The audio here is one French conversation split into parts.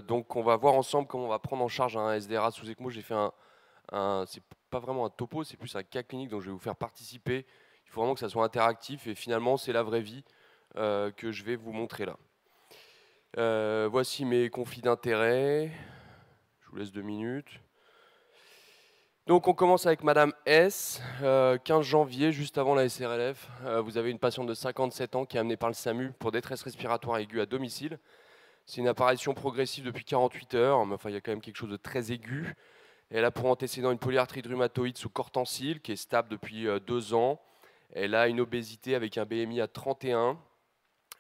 Donc on va voir ensemble comment on va prendre en charge un SDRA sous ECMO. J'ai fait c'est pas vraiment un topo, c'est plus un cas clinique, donc je vais vous faire participer. Il faut vraiment que ça soit interactif et finalement c'est la vraie vie que je vais vous montrer là. Voici mes conflits d'intérêts. Je vous laisse 2 minutes. Donc on commence avec Madame S, 15 janvier, juste avant la SRLF. Vous avez une patiente de 57 ans qui est amenée par le SAMU pour détresse respiratoire aiguë à domicile. C'est une apparition progressive depuis 48 heures, mais enfin il y a quand même quelque chose de très aigu. Elle a pour antécédent une polyarthrite rhumatoïde sous cortencile qui est stable depuis 2 ans. Elle a une obésité avec un BMI à 31.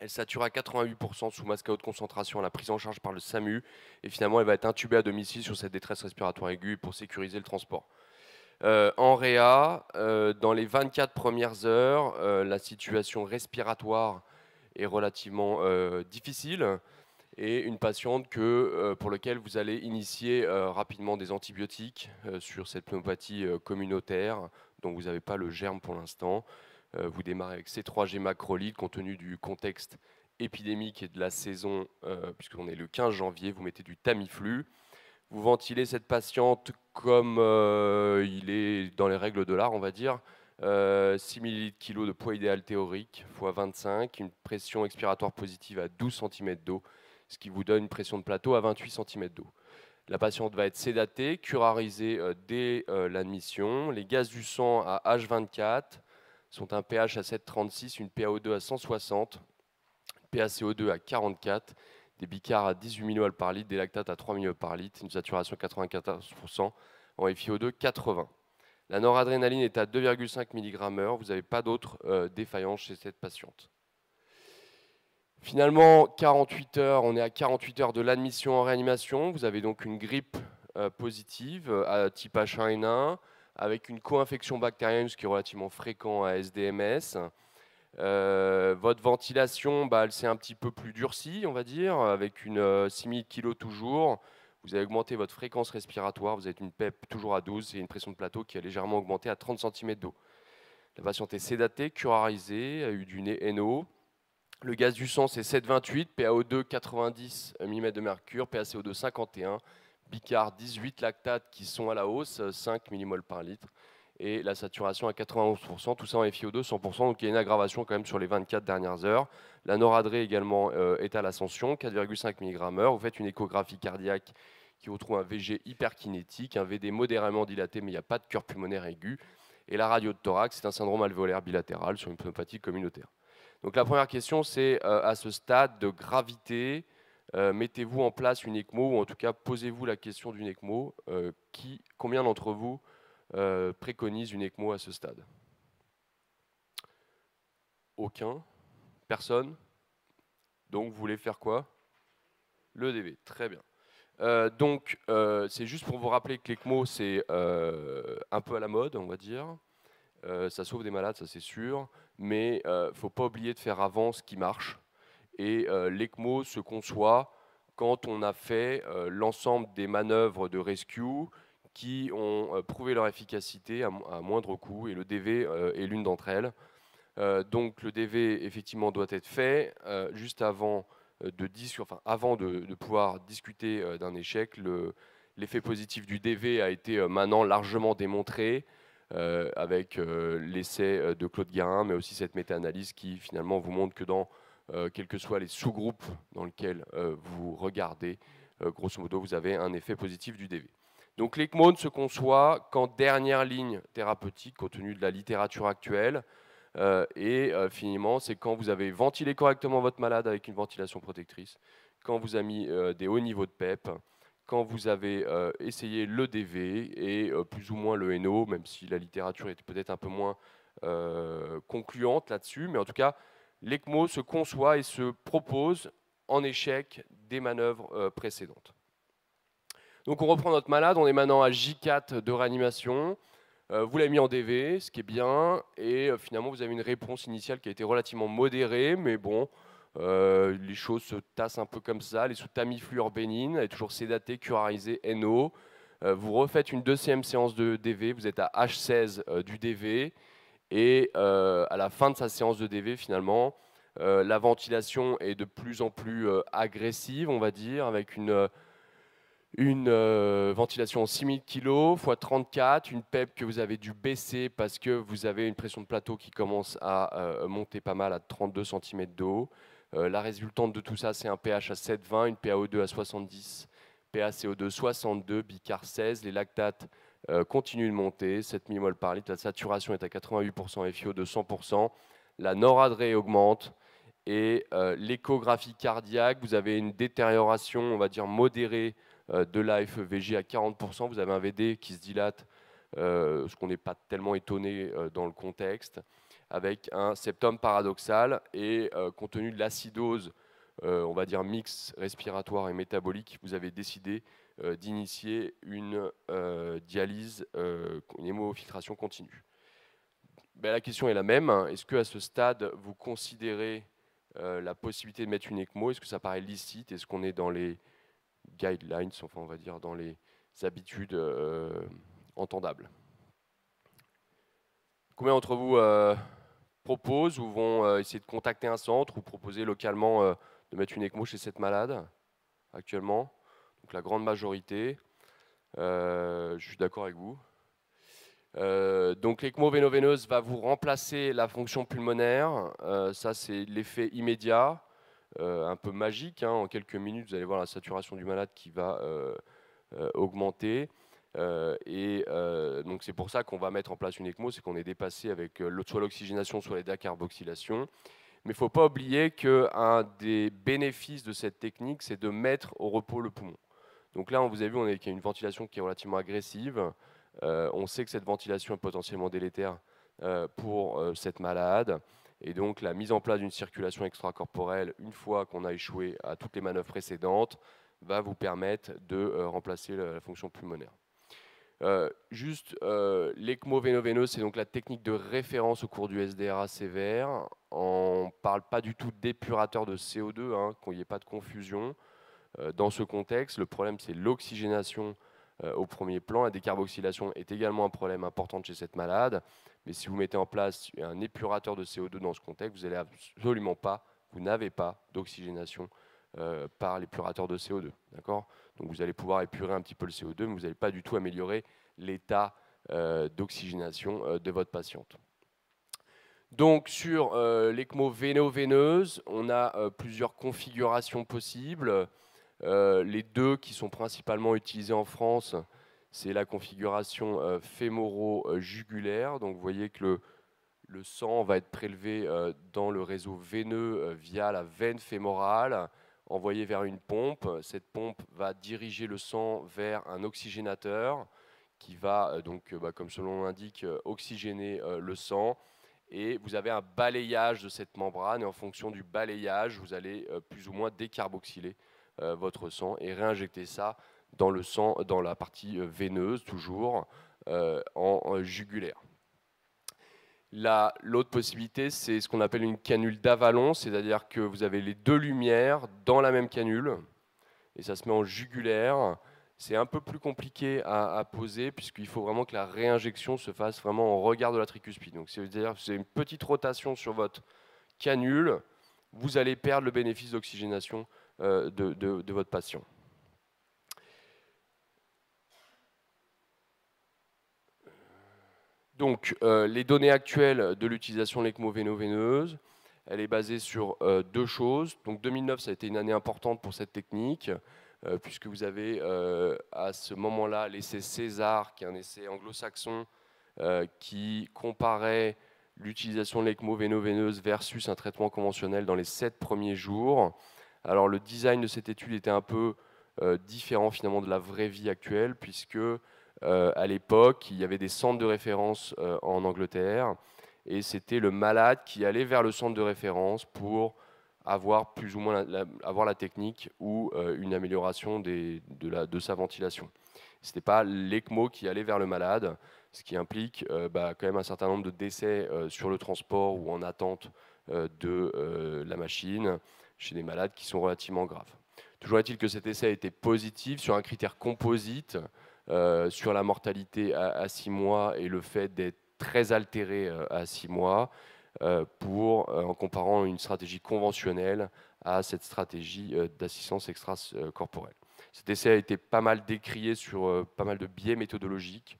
Elle sature à 88% sous masque à haute concentration à la prise en charge par le SAMU. Et finalement, elle va être intubée à domicile sur cette détresse respiratoire aiguë pour sécuriser le transport. En réa, dans les 24 premières heures, la situation respiratoire est relativement difficile et une patiente pour laquelle vous allez initier rapidement des antibiotiques sur cette pneumopathie communautaire dont vous n'avez pas le germe pour l'instant. Vous démarrez avec C3G macrolide compte tenu du contexte épidémique et de la saison, puisqu'on est le 15 janvier, vous mettez du Tamiflu. Vous ventilez cette patiente comme il est dans les règles de l'art, on va dire. 6 ml/kg de poids idéal théorique x 25, une pression expiratoire positive à 12 cm d'eau, ce qui vous donne une pression de plateau à 28 cm d'eau. La patiente va être sédatée, curarisée dès l'admission. Les gaz du sang à H24 sont un pH à 7,36, une PaO2 à 160, PaCO2 à 44, des bicards à 18 millimoles par litre, des lactates à 3 millimoles par litre, une saturation 94%, en FiO2 80. La noradrénaline est à 2,5 mg/h, vous n'avez pas d'autres défaillances chez cette patiente. Finalement, 48 heures, on est à 48 heures de l'admission en réanimation. Vous avez donc une grippe positive à type H1N1 avec une co-infection bactérienne, ce qui est relativement fréquent à SDMS. Votre ventilation, elle s'est un petit peu plus durcie, on va dire, avec une 6000 kg toujours. Vous avez augmenté votre fréquence respiratoire, vous avez une PEP toujours à 12 et une pression de plateau qui a légèrement augmenté à 30 cm d'eau. La patiente est sédatée, curarisée, a eu du NO. Le gaz du sang, c'est 7,28, PaO2 90 mm de mercure, PaCO2 51, bicard 18, lactates qui sont à la hausse, 5 mmol par litre, et la saturation à 91%, tout ça en FiO2 100%, donc il y a une aggravation quand même sur les 24 dernières heures. La noradré également est à l'ascension, 4,5 mg/h. Vous faites une échographie cardiaque qui vous trouve un VG hyperkinétique, un VD modérément dilaté, mais il n'y a pas de cœur pulmonaire aigu. Et la radio de thorax, c'est un syndrome alvéolaire bilatéral sur une pneumopathie communautaire. Donc la première question, c'est à ce stade de gravité, mettez-vous en place une ECMO, ou en tout cas posez-vous la question d'une ECMO. Combien d'entre vous préconisent une ECMO à ce stade? Aucun? Personne? Donc vous voulez faire quoi? Le DV, très bien. C'est juste pour vous rappeler que l'ECMO, c'est un peu à la mode, on va dire. Ça sauve des malades, ça c'est sûr, mais il ne faut pas oublier de faire avant ce qui marche. Et l'ECMO se conçoit quand on a fait l'ensemble des manœuvres de rescue qui ont prouvé leur efficacité à moindre coût, et le DV est l'une d'entre elles. Donc le DV, effectivement, doit être fait juste avant avant de pouvoir discuter d'un échec. L'effet positif du DV a été maintenant largement démontré avec l'essai de Claude Guérin, mais aussi cette méta-analyse qui finalement vous montre que dans quels que soient les sous-groupes dans lesquels vous regardez, grosso modo, vous avez un effet positif du DV. Donc l'ECMO ne se conçoit qu'en dernière ligne thérapeutique, compte tenu de la littérature actuelle. Finalement, c'est quand vous avez ventilé correctement votre malade avec une ventilation protectrice, quand vous avez mis des hauts niveaux de PEP, quand vous avez essayé le DV et plus ou moins le NO, même si la littérature était peut-être un peu moins concluante là-dessus, mais en tout cas, l'ECMO se conçoit et se propose en échec des manœuvres précédentes. Donc on reprend notre malade, on est maintenant à J4 de réanimation. Vous l'avez mis en DV, ce qui est bien, et finalement vous avez une réponse initiale qui a été relativement modérée, mais bon, les choses se tassent un peu comme ça. Elle est sous Tamiflu bénigne, elle est toujours sédatée, curarisée, NO. Vous refaites une deuxième séance de DV, vous êtes à H16 du DV, et à la fin de sa séance de DV, finalement, la ventilation est de plus en plus agressive, on va dire, avec une une ventilation en 6000 kg x 34, une PEP que vous avez dû baisser parce que vous avez une pression de plateau qui commence à monter pas mal à 32 cm d'eau. La résultante de tout ça, c'est un pH à 7,20, une PaO2 à 70, PaCO2 62, Bicar 16. Les lactates continuent de monter, 7 mmol par litre. La saturation est à 88%, FiO de 100%. La noradrée augmente. Et l'échographie cardiaque, vous avez une détérioration, on va dire, modérée de l'AFEVJ à 40%. Vous avez un VD qui se dilate, ce qu'on n'est pas tellement étonné dans le contexte, avec un septum paradoxal. Et compte tenu de l'acidose, on va dire mix respiratoire et métabolique, vous avez décidé d'initier une dialyse, une hémofiltration continue. Ben, la question est la même. Est-ce qu'à ce stade, vous considérez la possibilité de mettre une ECMO? Est-ce que ça paraît licite? Est-ce qu'on est dans les guidelines, enfin on va dire dans les habitudes entendables? Combien d'entre vous proposent ou vont essayer de contacter un centre ou proposer localement de mettre une ECMO chez cette malade actuellement? Donc la grande majorité. Je suis d'accord avec vous. Donc l'ECMO véno-veineuse va vous remplacer la fonction pulmonaire. Ça, c'est l'effet immédiat, un peu magique. En quelques minutes, vous allez voir la saturation du malade qui va augmenter. Donc c'est pour ça qu'on va mettre en place une ECMO, c'est qu'on est dépassé avec soit l'oxygénation, soit les décarboxylations. Mais il ne faut pas oublier qu'un des bénéfices de cette technique, c'est de mettre au repos le poumon. Donc là, on vous a vu, on a une ventilation qui est relativement agressive. On sait que cette ventilation est potentiellement délétère pour cette malade. Et donc la mise en place d'une circulation extracorporelle, une fois qu'on a échoué à toutes les manœuvres précédentes, va vous permettre de remplacer la fonction pulmonaire. L'ECMO véno-veineuse, c'est donc la technique de référence au cours du SDRA sévère. On ne parle pas du tout d'épurateur de CO2, qu'il n'y ait pas de confusion. Dans ce contexte, le problème, c'est l'oxygénation au premier plan. La décarboxylation est également un problème important chez cette malade. Mais si vous mettez en place un épurateur de CO2 dans ce contexte, vous n'avez absolument pas, d'oxygénation par l'épurateur de CO2. D'accord ? Donc vous allez pouvoir épurer un petit peu le CO2, mais vous n'allez pas du tout améliorer l'état d'oxygénation de votre patiente. Donc sur l'ECMO véno-veineuse, on a plusieurs configurations possibles. Les deux qui sont principalement utilisées en France, c'est la configuration fémoro-jugulaire. Donc vous voyez que le sang va être prélevé dans le réseau veineux via la veine fémorale, envoyé vers une pompe. Cette pompe va diriger le sang vers un oxygénateur qui va, comme son nom l'indique, oxygéner le sang. Et vous avez un balayage de cette membrane, et en fonction du balayage, vous allez plus ou moins décarboxyler votre sang et réinjecter ça dans le sang, dans la partie veineuse, toujours en jugulaire. L'autre possibilité, c'est ce qu'on appelle une canule d'avalon, c'est-à-dire que vous avez les deux lumières dans la même canule, et ça se met en jugulaire. C'est un peu plus compliqué à poser, puisqu'il faut vraiment que la réinjection se fasse vraiment en regard de la tricuspide. Donc c'est-à-dire que c'est une petite rotation sur votre canule, vous allez perdre le bénéfice d'oxygénation de votre patient. Donc, les données actuelles de l'utilisation de l'ECMO véno-veineuse, elle est basée sur deux choses. Donc 2009, ça a été une année importante pour cette technique, puisque vous avez à ce moment-là l'essai César, qui est un essai anglo-saxon, qui comparait l'utilisation de l'ECMO véno-veineuse versus un traitement conventionnel dans les 7 premiers jours. Alors le design de cette étude était un peu différent finalement de la vraie vie actuelle, puisque à l'époque, il y avait des centres de référence en Angleterre, et c'était le malade qui allait vers le centre de référence pour avoir plus ou moins avoir la technique ou une amélioration de sa ventilation. Ce n'était pas l'ECMO qui allait vers le malade, ce qui implique quand même un certain nombre de décès sur le transport ou en attente de la machine chez des malades qui sont relativement graves. Toujours est-il que cet essai a été positif sur un critère composite, sur la mortalité à 6 mois et le fait d'être très altéré à 6 mois, en comparant une stratégie conventionnelle à cette stratégie d'assistance extracorporelle. Cet essai a été pas mal décrié sur pas mal de biais méthodologiques,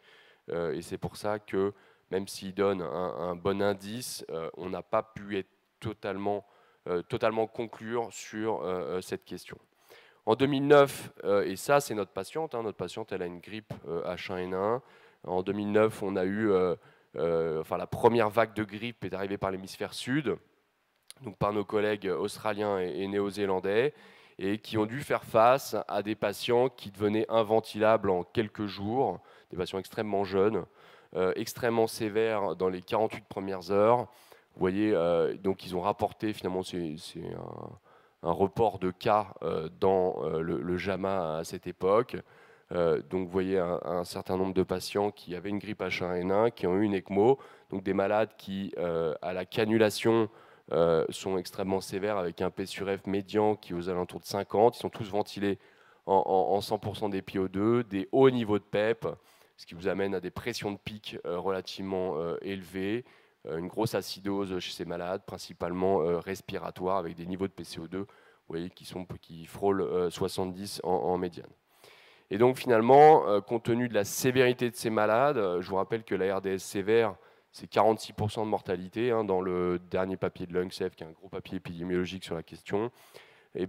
et c'est pour ça que même s'il donne un bon indice, on n'a pas pu être totalement conclure sur cette question. En 2009, et ça c'est notre patiente, notre patiente elle a une grippe H1N1. En 2009, on a eu, la première vague de grippe est arrivée par l'hémisphère sud, donc par nos collègues australiens et néo-zélandais, et qui ont dû faire face à des patients qui devenaient inventilables en quelques jours, des patients extrêmement jeunes, extrêmement sévères dans les 48 premières heures. Vous voyez, donc ils ont rapporté, finalement, c'est un report de cas dans le JAMA à cette époque. Donc vous voyez un certain nombre de patients qui avaient une grippe H1N1, qui ont eu une ECMO, donc des malades qui, à la cannulation, sont extrêmement sévères avec un P sur F médian qui est aux alentours de 50. Ils sont tous ventilés en 100% d'EPO2, des hauts niveaux de PEP, ce qui vous amène à des pressions de pic relativement élevées, une grosse acidose chez ces malades, principalement respiratoire, avec des niveaux de PCO2 vous voyez, qui frôlent 70 en médiane. Et donc finalement, compte tenu de la sévérité de ces malades, je vous rappelle que la RDS sévère, c'est 46% de mortalité dans le dernier papier de l'UNCEF, qui est un gros papier épidémiologique sur la question. Et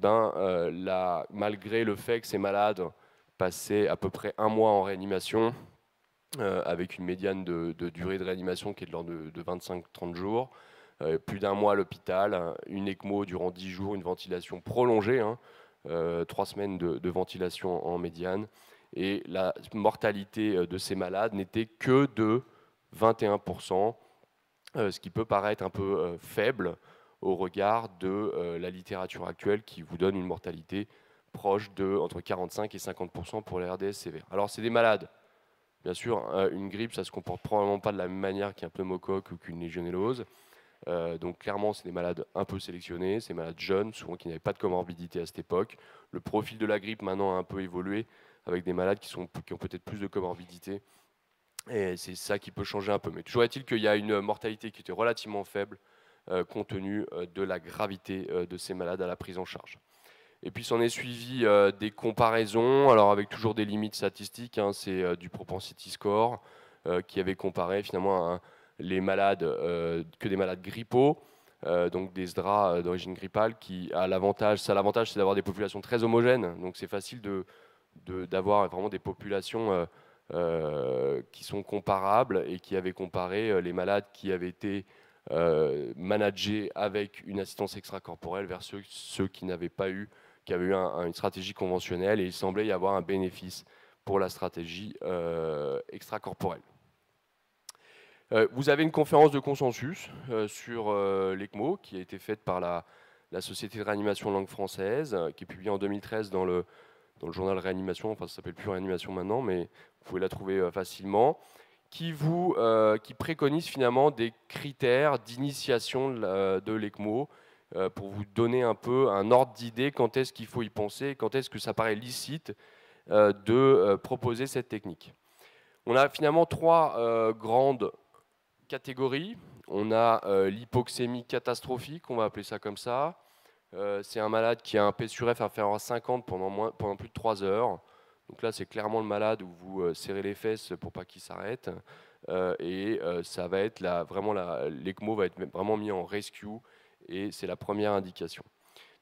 malgré le fait que ces malades passaient à peu près 1 mois en réanimation, avec une médiane de durée de réanimation qui est de l'ordre de 25-30 jours, plus d'1 mois à l'hôpital, une ECMO durant 10 jours, une ventilation prolongée, 3 semaines de ventilation en médiane, et la mortalité de ces malades n'était que de 21%, ce qui peut paraître un peu faible au regard de la littérature actuelle qui vous donne une mortalité proche de entre 45 et 50% pour les RDS sévères. Alors c'est des malades, bien sûr, une grippe ça se comporte probablement pas de la même manière qu'un pneumocoque ou qu'une légionellose. Donc clairement, c'est des malades un peu sélectionnés, c'est des malades jeunes, souvent qui n'avaient pas de comorbidité à cette époque. Le profil de la grippe maintenant a un peu évolué, avec des malades qui ont peut-être plus de comorbidité. Et c'est ça qui peut changer un peu. Mais toujours est-il qu'il y a une mortalité qui était relativement faible, compte tenu de la gravité de ces malades à la prise en charge. Et puis s'en est suivi des comparaisons, alors avec toujours des limites statistiques, c'est du propensity score, qui avait comparé finalement les malades, que des malades grippaux, donc des SDRA d'origine grippale, qui a l'avantage, c'est d'avoir des populations très homogènes, donc c'est facile d'avoir vraiment des populations qui sont comparables, et qui avaient comparé les malades qui avaient été managés avec une assistance extracorporelle vers ceux qui n'avaient pas eu, qui avaient eu une stratégie conventionnelle, et il semblait y avoir un bénéfice pour la stratégie extracorporelle. Vous avez une conférence de consensus sur l'ECMO qui a été faite par la Société de réanimation langue française, qui est publiée en 2013 dans le journal Réanimation, enfin ça s'appelle plus Réanimation maintenant, mais vous pouvez la trouver facilement, qui préconise finalement des critères d'initiation de l'ECMO, pour vous donner un peu un ordre d'idée quand est-ce qu'il faut y penser, quand est-ce que ça paraît licite de proposer cette technique. On a finalement 3 grandes catégories. On a l'hypoxémie catastrophique, on va appeler ça comme ça. C'est un malade qui a un P sur F inférieur à 50 pendant plus de 3 heures. Donc là, c'est clairement le malade où vous serrez les fesses pour pas qu'il s'arrête. Ça va être l'ECMO va être vraiment mis en rescue, et c'est la première indication.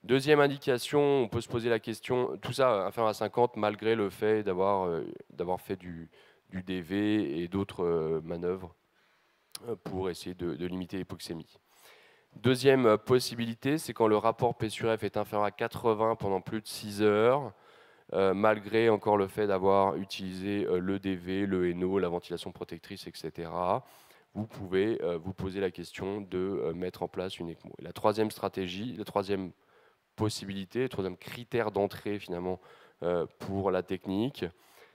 Deuxième indication, on peut se poser la question, tout ça inférieur à 50 malgré le fait d'avoir fait du DV et d'autres manœuvres pour essayer de limiter l'hypoxémie. Deuxième possibilité, c'est quand le rapport P sur F est inférieur à 80 pendant plus de 6 heures, malgré encore le fait d'avoir utilisé le DV, le NO, la ventilation protectrice, etc. Vous pouvez vous poser la question de mettre en place une ECMO. Et la troisième stratégie, la troisième possibilité, le troisième critère d'entrée finalement pour la technique,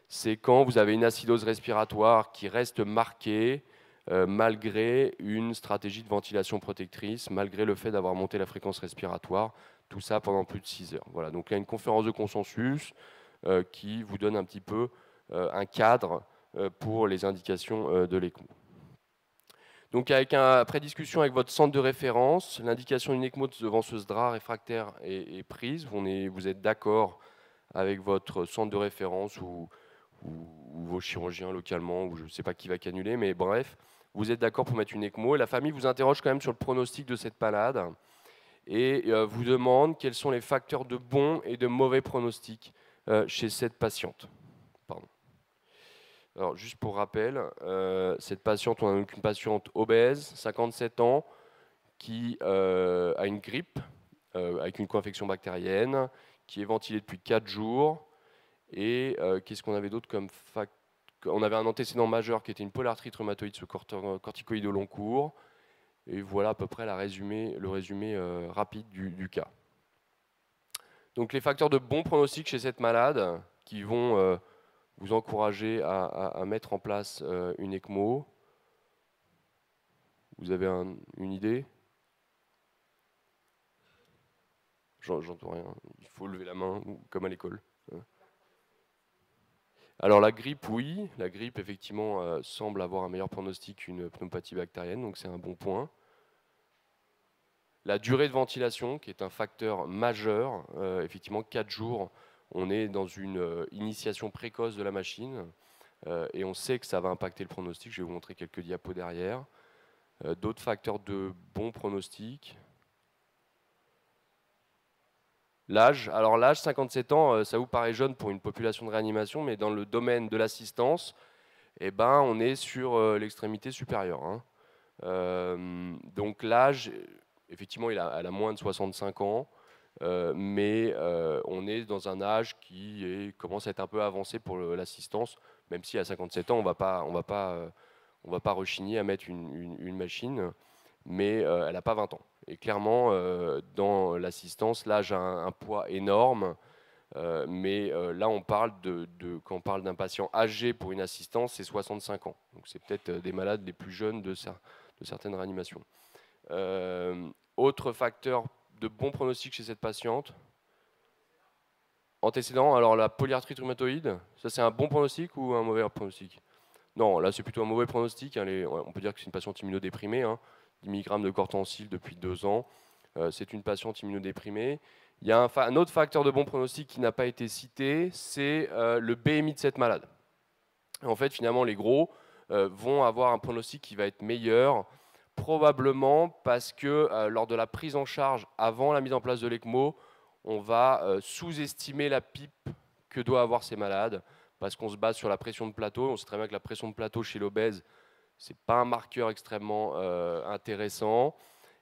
c'est quand vous avez une acidose respiratoire qui reste marquée, malgré une stratégie de ventilation protectrice, malgré le fait d'avoir monté la fréquence respiratoire, tout ça pendant plus de 6 heures. Voilà, donc il y a une conférence de consensus qui vous donne un petit peu un cadre pour les indications de l'ECMO. Donc après discussion avec votre centre de référence, l'indication d'une ECMO devant ce SDRA réfractaire est prise, vous êtes d'accord avec votre centre de référence ou vos chirurgiens localement, ou je ne sais pas qui va cannuler, mais bref, vous êtes d'accord pour mettre une ECMO. Et la famille vous interroge quand même sur le pronostic de cette malade et vous demande quels sont les facteurs de bon et de mauvais pronostic chez cette patiente. Pardon. Alors, juste pour rappel, cette patiente, on a donc une patiente obèse, 57 ans, qui a une grippe avec une co-infection bactérienne, qui est ventilée depuis 4 jours. Et qu'est-ce qu'on avait d'autre comme facteur? On avait un antécédent majeur qui était une polyarthrite rhumatoïde sous corticoïde au long cours. Et voilà à peu près le résumé rapide du cas. Donc les facteurs de bon pronostic chez cette malade qui vont vous encourager à mettre en place une ECMO. Vous avez une idée? J'entends rien. Il faut lever la main, comme à l'école. Alors la grippe, oui. La grippe, effectivement, semble avoir un meilleur pronostic qu'une pneumopathie bactérienne, donc c'est un bon point. La durée de ventilation, qui est un facteur majeur, effectivement, 4 jours, on est dans une initiation précoce de la machine, et on sait que ça va impacter le pronostic. Je vais vous montrer quelques diapos derrière. D'autres facteurs de bon pronostic. L'âge, alors l'âge, 57 ans, ça vous paraît jeune pour une population de réanimation, mais dans le domaine de l'assistance, eh ben, on est sur l'extrémité supérieure. Hein. Donc l'âge, effectivement, elle a moins de 65 ans, mais on est dans un âge qui commence à être un peu avancé pour l'assistance, même si à 57 ans, on va pas rechigner à mettre une machine, mais elle n'a pas 20 ans. Et clairement, dans l'assistance, l'âge a un poids énorme. Mais là, on parle quand on parle d'un patient âgé pour une assistance, c'est 65 ans. Donc c'est peut-être des malades les plus jeunes de certaines réanimations. Autre facteur de bon pronostic chez cette patiente. Antécédent, alors la polyarthrite rhumatoïde, ça c'est un bon pronostic ou un mauvais pronostic? Non, là c'est plutôt un mauvais pronostic. Hein, on peut dire que c'est une patiente immunodéprimée, hein, 10 mg de cortencil depuis 2 ans. C'est une patiente immunodéprimée. Il y a un autre facteur de bon pronostic qui n'a pas été cité, c'est le BMI de cette malade. En fait, finalement, les gros vont avoir un pronostic qui va être meilleur, probablement parce que lors de la prise en charge avant la mise en place de l'ECMO, on va sous-estimer la pipe que doivent avoir ces malades, parce qu'on se base sur la pression de plateau. On sait très bien que la pression de plateau chez l'obèse, c'est pas un marqueur extrêmement intéressant.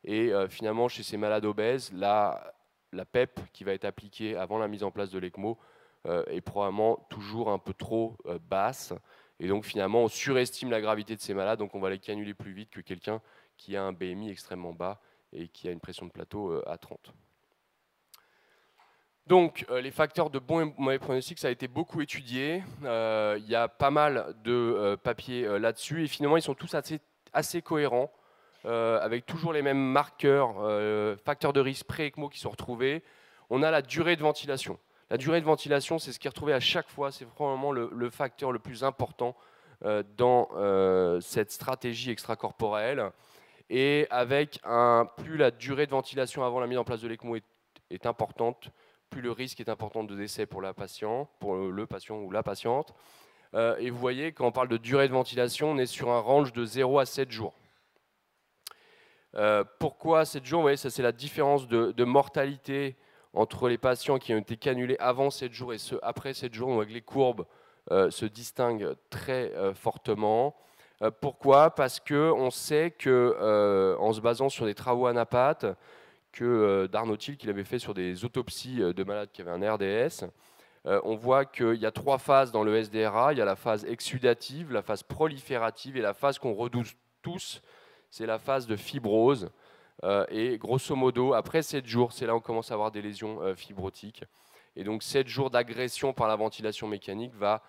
Et finalement, chez ces malades obèses, la PEP qui va être appliquée avant la mise en place de l'ECMO est probablement toujours un peu trop basse. Et donc finalement, on surestime la gravité de ces malades, donc on va les cannuler plus vite que quelqu'un qui a un BMI extrêmement bas et qui a une pression de plateau à 30. Donc, les facteurs de bon et mauvais pronostic, ça a été beaucoup étudié. Il y a pas mal de papiers là-dessus. Et finalement, ils sont tous assez cohérents, avec toujours les mêmes marqueurs, facteurs de risque pré-ECMO qui sont retrouvés. On a la durée de ventilation. La durée de ventilation, c'est ce qui est retrouvé à chaque fois. C'est probablement le facteur le plus important dans cette stratégie extracorporelle. Et avec plus la durée de ventilation avant la mise en place de l'ECMO est importante, plus le risque est important de décès pour le patient ou la patiente. Et vous voyez, quand on parle de durée de ventilation, on est sur un range de 0 à 7 jours. Pourquoi 7 jours? Ça c'est la différence de mortalité entre les patients qui ont été cannulés avant 7 jours et ceux après 7 jours. On voit que les courbes se distinguent très fortement. Pourquoi? Parce qu'on sait que, en se basant sur des travaux anapathes, que d'Arnaud-Thiel qu'il avait fait sur des autopsies de malades qui avaient un RDS, on voit qu'il y a 3 phases dans le SDRA. Il y a la phase exsudative, la phase proliférative et la phase qu'on redoute tous, c'est la phase de fibrose. Et grosso modo, après 7 jours, c'est là où on commence à avoir des lésions fibrotiques. Et donc 7 jours d'agression par la ventilation mécanique va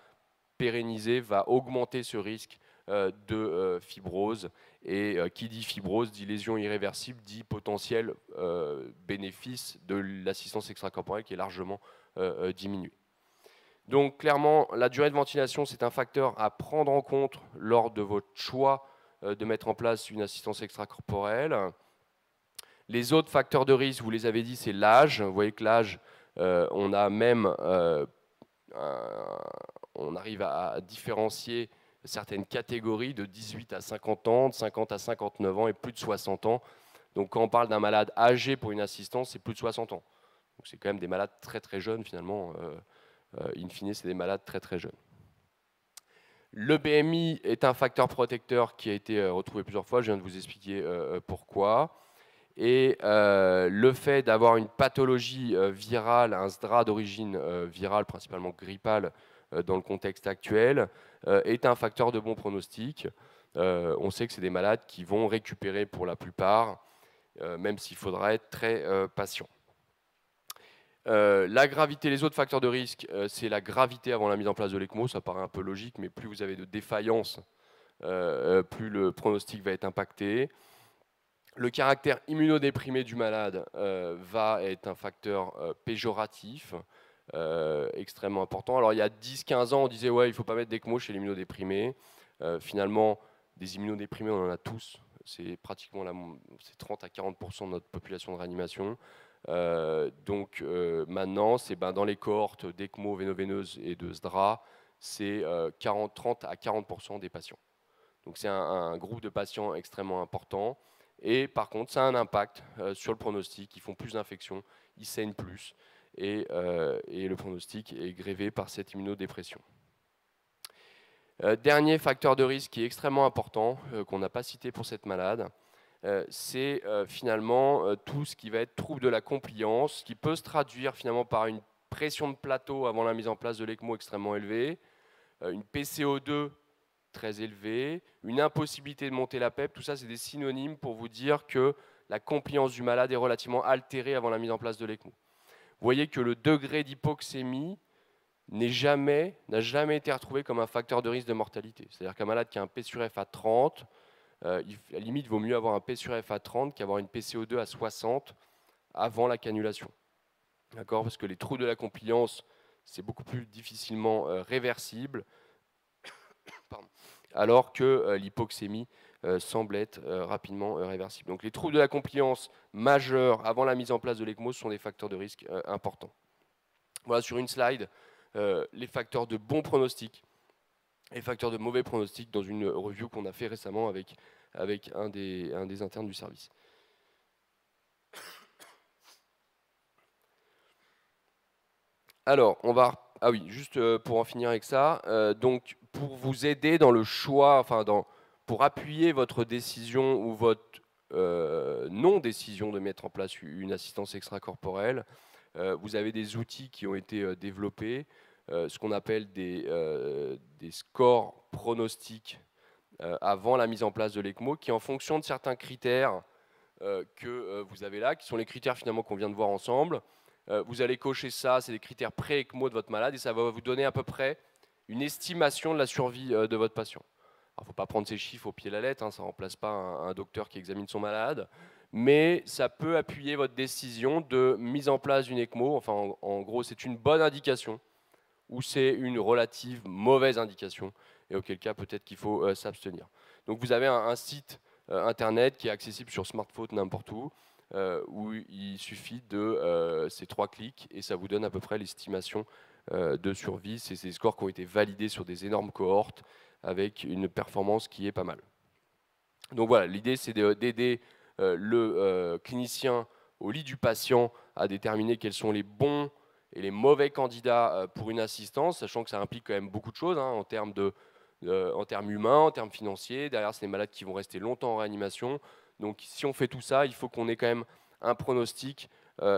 pérenniser, va augmenter ce risque de fibrose. Et qui dit fibrose dit lésion irréversible, dit potentiel bénéfice de l'assistance extracorporelle qui est largement diminuée. Donc clairement, la durée de ventilation, c'est un facteur à prendre en compte lors de votre choix de mettre en place une assistance extracorporelle. Les autres facteurs de risque, vous les avez dit, c'est l'âge. Vous voyez que l'âge On a même, on arrive à différencier certaines catégories de 18 à 50 ans, de 50 à 59 ans et plus de 60 ans. Donc quand on parle d'un malade âgé pour une assistance, c'est plus de 60 ans. Donc c'est quand même des malades très très jeunes finalement. In fine, c'est des malades très très jeunes. Le BMI est un facteur protecteur qui a été retrouvé plusieurs fois. Je viens de vous expliquer pourquoi. Et le fait d'avoir une pathologie virale, un SDRA d'origine virale, principalement grippale, dans le contexte actuel, est un facteur de bon pronostic. On sait que c'est des malades qui vont récupérer pour la plupart, même s'il faudra être très patient. La gravité, les autres facteurs de risque, c'est la gravité avant la mise en place de l'ECMO. Ça paraît un peu logique, mais plus vous avez de défaillance, plus le pronostic va être impacté. Le caractère immunodéprimé du malade va être un facteur péjoratif, extrêmement important. Alors il y a 10-15 ans, on disait ouais, il ne faut pas mettre d'ECMO chez les immunodéprimés. Finalement, des immunodéprimés, on en a tous. C'est pratiquement 30 à 40% de notre population de réanimation. Donc maintenant, c'est dans les cohortes d'ECMO, véno-veineuse et de SDRA, c'est 30 à 40% des patients. Donc c'est un groupe de patients extrêmement important. Et par contre, ça a un impact sur le pronostic. Ils font plus d'infections, ils saignent plus. Et le pronostic est grévé par cette immunodépression. Dernier facteur de risque qui est extrêmement important, qu'on n'a pas cité pour cette malade, c'est finalement tout ce qui va être trouble de la compliance, qui peut se traduire finalement par une pression de plateau avant la mise en place de l'ECMO extrêmement élevée, une PCO2 très élevée, une impossibilité de monter la PEP, tout ça c'est des synonymes pour vous dire que la compliance du malade est relativement altérée avant la mise en place de l'ECMO. Vous voyez que le degré d'hypoxémie n'a jamais été retrouvé comme un facteur de risque de mortalité. C'est-à-dire qu'un malade qui a un P sur F à 30, à la limite, il vaut mieux avoir un P sur F à 30 qu'avoir une PCO2 à 60 avant la cannulation. D'accord ? Parce que les troubles de la compliance, c'est beaucoup plus difficilement réversible, alors que l'hypoxémie semble être rapidement réversible. Donc les troubles de la compliance majeurs avant la mise en place de l'ECMO sont des facteurs de risque importants. Voilà sur une slide les facteurs de bon pronostic et les facteurs de mauvais pronostic dans une review qu'on a fait récemment avec un des internes du service. Alors, on va... Ah oui, juste pour en finir avec ça, donc pour vous aider dans le choix, enfin pour appuyer votre décision ou votre non-décision de mettre en place une assistance extracorporelle, vous avez des outils qui ont été développés, ce qu'on appelle des scores pronostiques avant la mise en place de l'ECMO, qui en fonction de certains critères que vous avez là, qui sont les critères finalement qu'on vient de voir ensemble, vous allez cocher ça, c'est les critères pré-ECMO de votre malade, et ça va vous donner à peu près une estimation de la survie de votre patient. Il ne faut pas prendre ces chiffres au pied de la lettre, hein, ça ne remplace pas un docteur qui examine son malade, mais ça peut appuyer votre décision de mise en place d'une ECMO. Enfin, en gros, c'est une bonne indication ou c'est une relative mauvaise indication, et auquel cas peut-être qu'il faut s'abstenir. Donc vous avez un site internet qui est accessible sur smartphone n'importe où il suffit de ces 3 clics et ça vous donne à peu près l'estimation de survie. C'est des scores qui ont été validés sur des énormes cohortes avec une performance qui est pas mal. Donc voilà, l'idée c'est d'aider le clinicien au lit du patient à déterminer quels sont les bons et les mauvais candidats pour une assistance, sachant que ça implique quand même beaucoup de choses en termes humains, en termes financiers. Derrière, c'est des malades qui vont rester longtemps en réanimation. Donc si on fait tout ça, il faut qu'on ait quand même un pronostic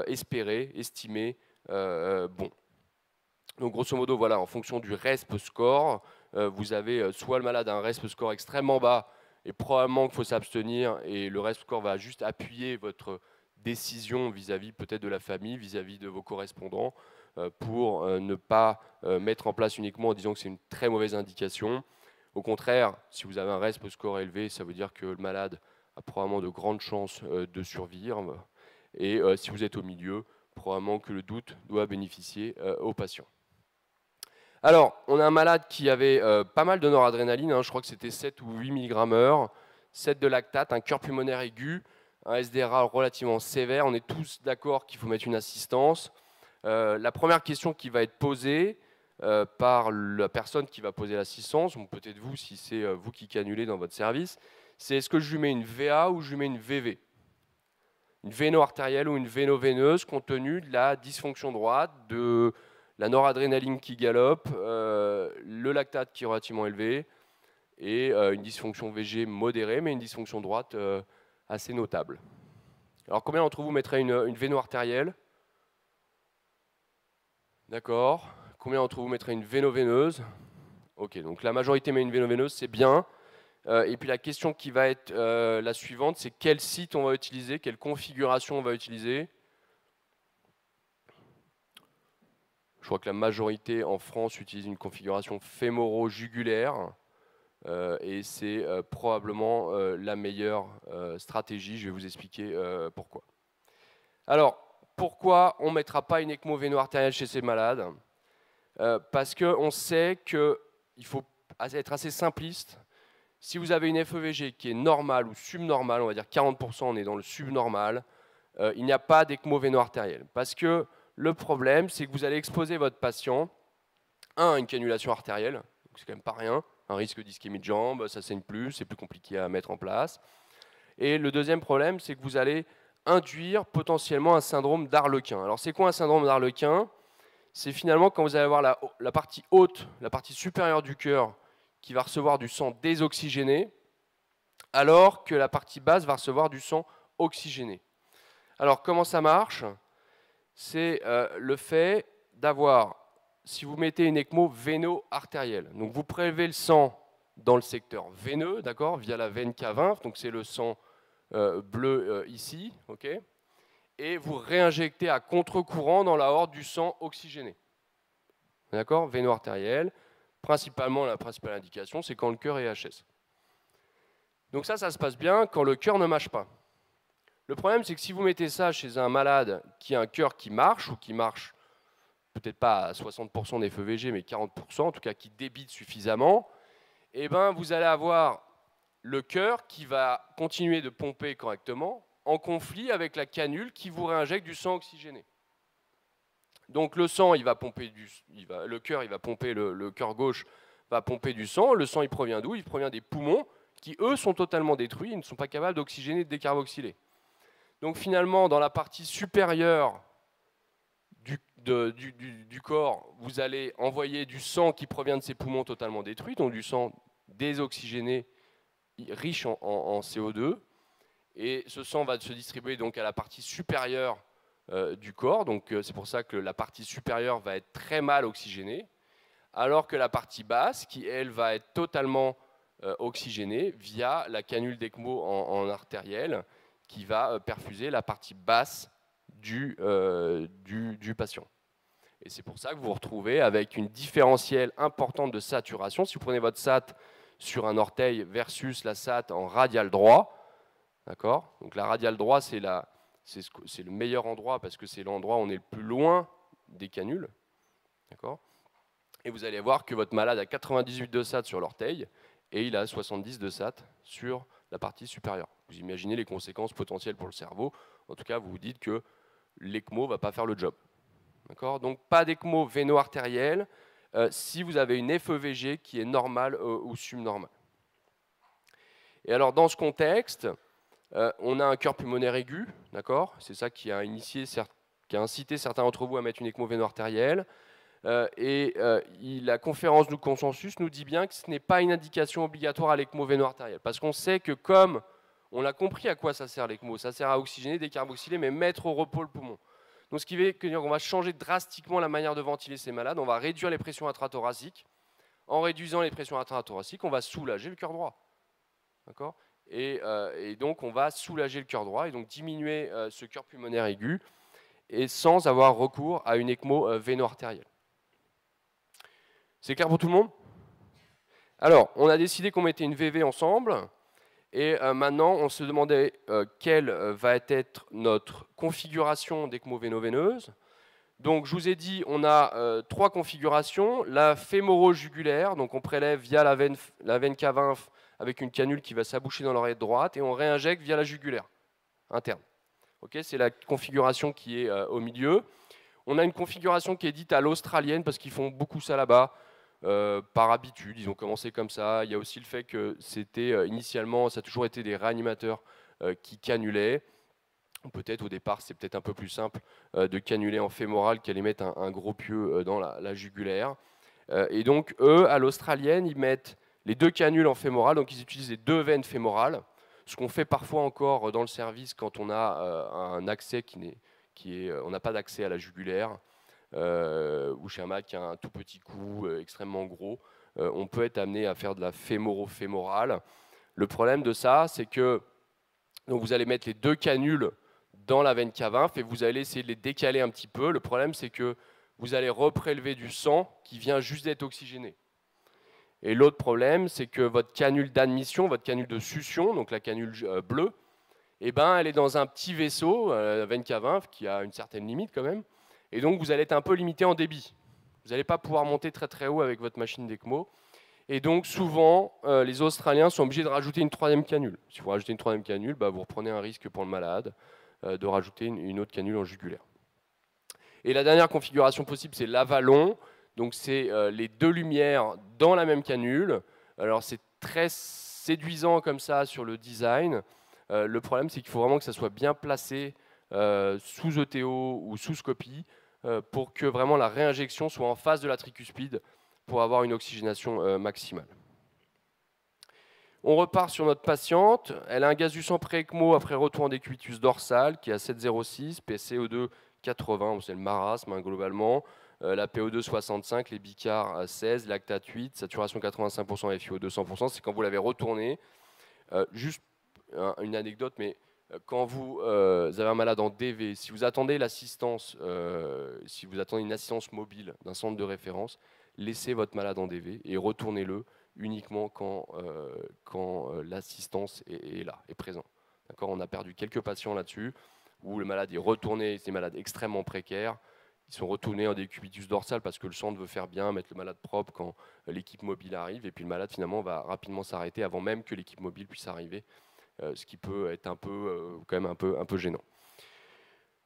espéré, estimé, bon. Donc grosso modo, voilà, en fonction du RESP score, vous avez soit le malade a un RESP score extrêmement bas, et probablement qu'il faut s'abstenir, et le RESP score va juste appuyer votre décision vis-à-vis peut-être de la famille, vis-à-vis de vos correspondants, pour ne pas mettre en place uniquement en disant que c'est une très mauvaise indication. Au contraire, si vous avez un RESP score élevé, ça veut dire que le malade a probablement de grandes chances de survivre, et si vous êtes au milieu, probablement que le doute doit bénéficier aux patients. Alors, on a un malade qui avait pas mal de noradrénaline, je crois que c'était 7 ou 8 mg/h, 7 de lactate, un cœur pulmonaire aigu, un SDRA relativement sévère. On est tous d'accord qu'il faut mettre une assistance. La première question qui va être posée par la personne qui va poser l'assistance, ou peut-être vous si c'est vous qui cannulez dans votre service, c'est est-ce que je lui mets une VA ou je lui mets une VV? Une véno-artérielle ou une véno-veineuse compte tenu de la dysfonction droite, de la noradrénaline qui galope, le lactate qui est relativement élevé et une dysfonction VG modérée, mais une dysfonction droite assez notable. Alors combien d'entre vous mettraient une véno-artérielle? D'accord. Combien d'entre vous mettraient une véno-veineuse? Ok, donc la majorité met une véno-veineuse, c'est bien. Et puis la question qui va être la suivante, c'est quel site on va utiliser, quelle configuration on va utiliser. Je crois que la majorité en France utilise une configuration fémoro-jugulaire et c'est probablement la meilleure stratégie. Je vais vous expliquer pourquoi. Alors, pourquoi on ne mettra pas une ECMO véno-artérielle chez ces malades? Parce qu'on sait qu'il faut être assez simpliste. Si vous avez une FEVG qui est normale ou subnormale, on va dire 40%, on est dans le subnormal, il n'y a pas d'ECMO véno-artérielle. Parce que le problème, c'est que vous allez exposer votre patient à une cannulation artérielle, c'est quand même pas rien, un risque d'ischémie de jambe, ça saigne plus, c'est plus compliqué à mettre en place. Et le deuxième problème, c'est que vous allez induire potentiellement un syndrome d'Arlequin. Alors c'est quoi un syndrome d'Arlequin? C'est finalement quand vous allez avoir la partie haute, la partie supérieure du cœur, qui va recevoir du sang désoxygéné, alors que la partie basse va recevoir du sang oxygéné. Alors comment ça marche? C'est le fait d'avoir, si vous mettez une ECMO véno-artérielle, donc vous prélevez le sang dans le secteur veineux, d'accord, via la veine cave, donc c'est le sang bleu ici, ok, et vous réinjectez à contre-courant dans la aorte du sang oxygéné. D'accord, véno-artérielle. Principalement, la principale indication, c'est quand le cœur est HS. Donc ça se passe bien quand le cœur ne marche pas. Le problème, c'est que si vous mettez ça chez un malade qui a un cœur qui marche, ou qui marche peut-être pas à 60% des FEVG, mais 40%, en tout cas qui débite suffisamment, eh ben, vous allez avoir le cœur qui va continuer de pomper correctement en conflit avec la canule qui vous réinjecte du sang oxygéné. Donc le sang, il va pomper le cœur, il va pomper, le cœur gauche va pomper du sang. Le sang, il provient d'où? Il provient des poumons qui, eux, sont totalement détruits. Ils ne sont pas capables d'oxygéner et de décarboxyler. Donc finalement, dans la partie supérieure du corps, vous allez envoyer du sang qui provient de ces poumons totalement détruits, donc du sang désoxygéné riche en CO2. Et ce sang va se distribuer donc à la partie supérieure du corps, donc c'est pour ça que la partie supérieure va être très mal oxygénée, alors que la partie basse, qui elle va être totalement oxygénée via la canule d'ECMO en artérielle, qui va perfuser la partie basse du patient. Et c'est pour ça que vous vous retrouvez avec une différentielle importante de saturation. Si vous prenez votre SAT sur un orteil versus la SAT en radial droit, d'accord, donc la radial droit, c'est le meilleur endroit parce que c'est l'endroit où on est le plus loin des canules. D'accord. Et vous allez voir que votre malade a 98 de SAT sur l'orteil et il a 70 de SAT sur la partie supérieure. Vous imaginez les conséquences potentielles pour le cerveau. En tout cas, vous vous dites que l'ECMO ne va pas faire le job. D'accord. Donc pas d'ECMO véno-artérielle si vous avez une FEVG qui est normale ou subnormale. Et alors dans ce contexte, on a un cœur pulmonaire aigu, d'accord, c'est ça qui a incité certains d'entre vous à mettre une ECMO véno-artérielle. La conférence du consensus nous dit bien que ce n'est pas une indication obligatoire à l'ECMO véno-artérielle. Parce qu'on sait que comme on a compris à quoi ça sert l'ECMO, ça sert à oxygéner, décarboxyler, mais mettre au repos le poumon. Donc ce qui veut dire qu'on va changer drastiquement la manière de ventiler ces malades, on va réduire les pressions intrathoraciques. En réduisant les pressions intrathoraciques, on va soulager le cœur droit. D'accord. Et donc on va soulager le cœur droit et donc diminuer ce cœur pulmonaire aigu et sans avoir recours à une ECMO véno-artérielle. C'est clair pour tout le monde? Alors, on a décidé qu'on mettait une VV ensemble et maintenant on se demandait quelle va être notre configuration d'ECMO véno-veineuse. Donc je vous ai dit, on a trois configurations. La fémoro-jugulaire, donc on prélève via la veine cave avec une canule qui va s'aboucher dans l'oreille droite et on réinjecte via la jugulaire interne. Okay, c'est la configuration qui est au milieu. On a une configuration qui est dite à l'australienne parce qu'ils font beaucoup ça là-bas. Par habitude, ils ont commencé comme ça. Il y a aussi le fait que c'était initialement, ça a toujours été des réanimateurs qui cannulaient. Peut-être au départ, c'est peut-être un peu plus simple de cannuler en fémoral qu'aller mettre un gros pieu dans la jugulaire. Et donc, eux, à l'australienne, ils mettent les 2 canules en fémoral, donc ils utilisent les 2 veines fémorales, ce qu'on fait parfois encore dans le service quand on a un accès on n'a pas d'accès à la jugulaire, ou chez un malade qui a un tout petit cou extrêmement gros, on peut être amené à faire de la fémoro-fémorale. Le problème de ça, c'est que donc vous allez mettre les 2 canules dans la veine cave et vous allez essayer de les décaler un petit peu. Le problème, c'est que vous allez reprélever du sang qui vient juste d'être oxygéné. Et l'autre problème, c'est que votre canule d'admission, votre canule de succion, donc la canule bleue, eh ben, elle est dans un petit vaisseau, la veine cave qui a une certaine limite quand même. Et donc, vous allez être un peu limité en débit. Vous n'allez pas pouvoir monter très très haut avec votre machine d'ECMO. Et donc, souvent, les Australiens sont obligés de rajouter une 3e canule. Si vous rajoutez une 3e canule, bah, vous reprenez un risque pour le malade de rajouter une autre canule en jugulaire. Et la dernière configuration possible, c'est l'avalon. Donc, c'est les 2 lumières dans la même canule. Alors, c'est très séduisant comme ça sur le design. Le problème, c'est qu'il faut vraiment que ça soit bien placé sous ETO ou sous SCOPI pour que vraiment la réinjection soit en face de la tricuspide pour avoir une oxygénation maximale. On repart sur notre patiente. Elle a un gaz du sang pré-ECMO après retour en décubitus dorsal qui est à 7,06, PCO2 80, c'est le marasme hein, globalement. La PO2 65, les bicards 16, lactate 8, saturation 85%, FiO2 100%. C'est quand vous l'avez retourné. Juste une anecdote, mais quand vous avez un malade en DV, si vous attendez l'assistance, si vous attendez une assistance mobile d'un centre de référence, laissez votre malade en DV et retournez-le uniquement quand l'assistance est là, est présent. On a perdu quelques patients là-dessus, où le malade est retourné, c'est des malades extrêmement précaires, ils sont retournés en décubitus dorsal parce que le centre veut faire bien, mettre le malade propre quand l'équipe mobile arrive, et puis le malade finalement va rapidement s'arrêter avant même que l'équipe mobile puisse arriver, ce qui peut être un peu, quand même un peu gênant.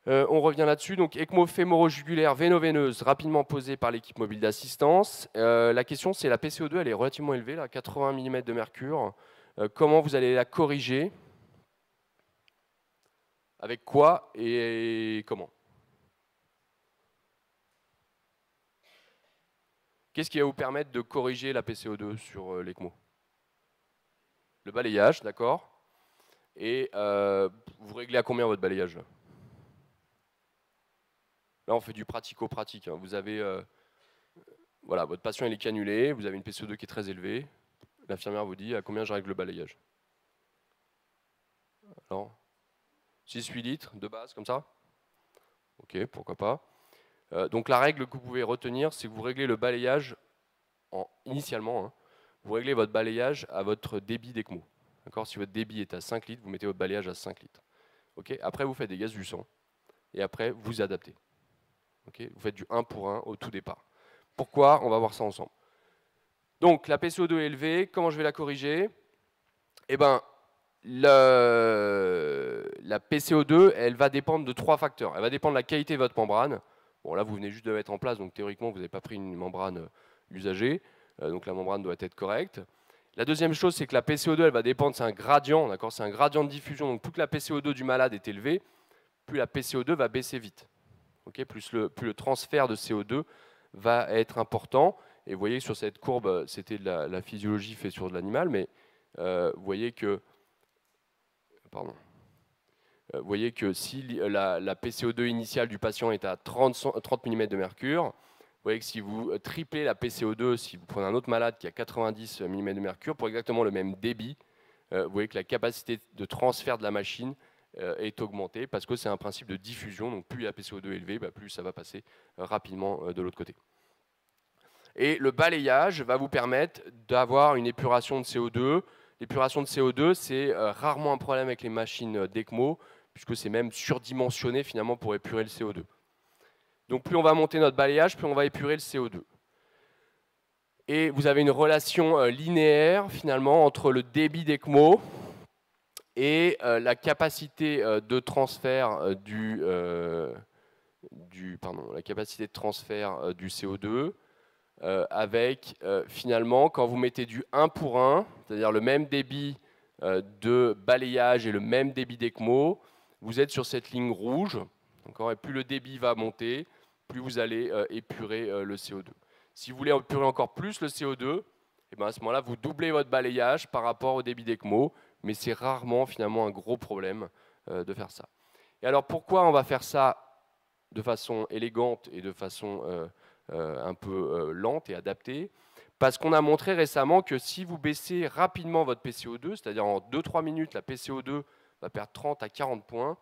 On revient là-dessus, donc ECMO fémoro-jugulaire véno-veineuse rapidement posée par l'équipe mobile d'assistance. La question c'est la PCO2, elle est relativement élevée, là, 80 mm de mercure. Comment vous allez la corriger? Avec quoi et comment? Qu'est-ce qui va vous permettre de corriger la PCO2 sur l'ECMO? Le balayage, d'accord. Et vous réglez à combien votre balayage? Là, on fait du pratico-pratique. Hein. Vous avez, voilà, votre patient il est cannulé, vous avez une PCO2 qui est très élevée. L'infirmière vous dit à combien je règle le balayage? Alors, 6-8 litres de base, comme ça? Ok, pourquoi pas. Donc la règle que vous pouvez retenir, c'est que vous réglez le balayage, initialement, hein, vous réglez votre balayage à votre débit d'ECMO. Si votre débit est à 5 litres, vous mettez votre balayage à 5 litres. Okay, après, vous faites des gaz du sang. Et après, vous adaptez. Okay, vous faites du 1 pour 1 au tout départ. Pourquoi? On va voir ça ensemble. Donc, la PCO2 est élevée. Comment je vais la corriger? Eh bien, la PCO2, elle va dépendre de 3 facteurs. Elle va dépendre de la qualité de votre membrane. Bon, là, vous venez juste de mettre en place, donc théoriquement, vous n'avez pas pris une membrane usagée. Donc, la membrane doit être correcte. La deuxième chose, c'est que la PCO2, elle va dépendre, c'est un gradient, d'accord? C'est un gradient de diffusion. Donc, plus que la PCO2 du malade est élevée, plus la PCO2 va baisser vite. Okay, plus le transfert de CO2 va être important. Et vous voyez que sur cette courbe, c'était de la physiologie faite sur de l'animal, mais vous voyez que, pardon, vous voyez que si la PCO2 initiale du patient est à 30 mm de mercure, vous voyez que si vous triplez la PCO2, si vous prenez un autre malade qui a 90 mm de mercure, pour exactement le même débit, vous voyez que la capacité de transfert de la machine est augmentée parce que c'est un principe de diffusion. Donc plus la PCO2 est élevée, plus ça va passer rapidement de l'autre côté. Et le balayage va vous permettre d'avoir une épuration de CO2. L'épuration de CO2, c'est rarement un problème avec les machines d'ECMO, puisque c'est même surdimensionné finalement pour épurer le CO2. Donc plus on va monter notre balayage, plus on va épurer le CO2. Et vous avez une relation linéaire finalement entre le débit d'ECMO et la capacité de transfert la capacité de transfert du CO2 avec finalement quand vous mettez du 1 pour 1, c'est-à-dire le même débit de balayage et le même débit d'ECMO, vous êtes sur cette ligne rouge, et plus le débit va monter, plus vous allez épurer le CO2. Si vous voulez épurer encore plus le CO2, et bien à ce moment-là, vous doublez votre balayage par rapport au débit d'ECMO, mais c'est rarement finalement un gros problème de faire ça. Et alors pourquoi on va faire ça de façon élégante et de façon un peu lente et adaptée? Parce qu'on a montré récemment que si vous baissez rapidement votre PCO2, c'est-à-dire en 2-3 minutes, la PCO2 va perdre 30 à 40 points,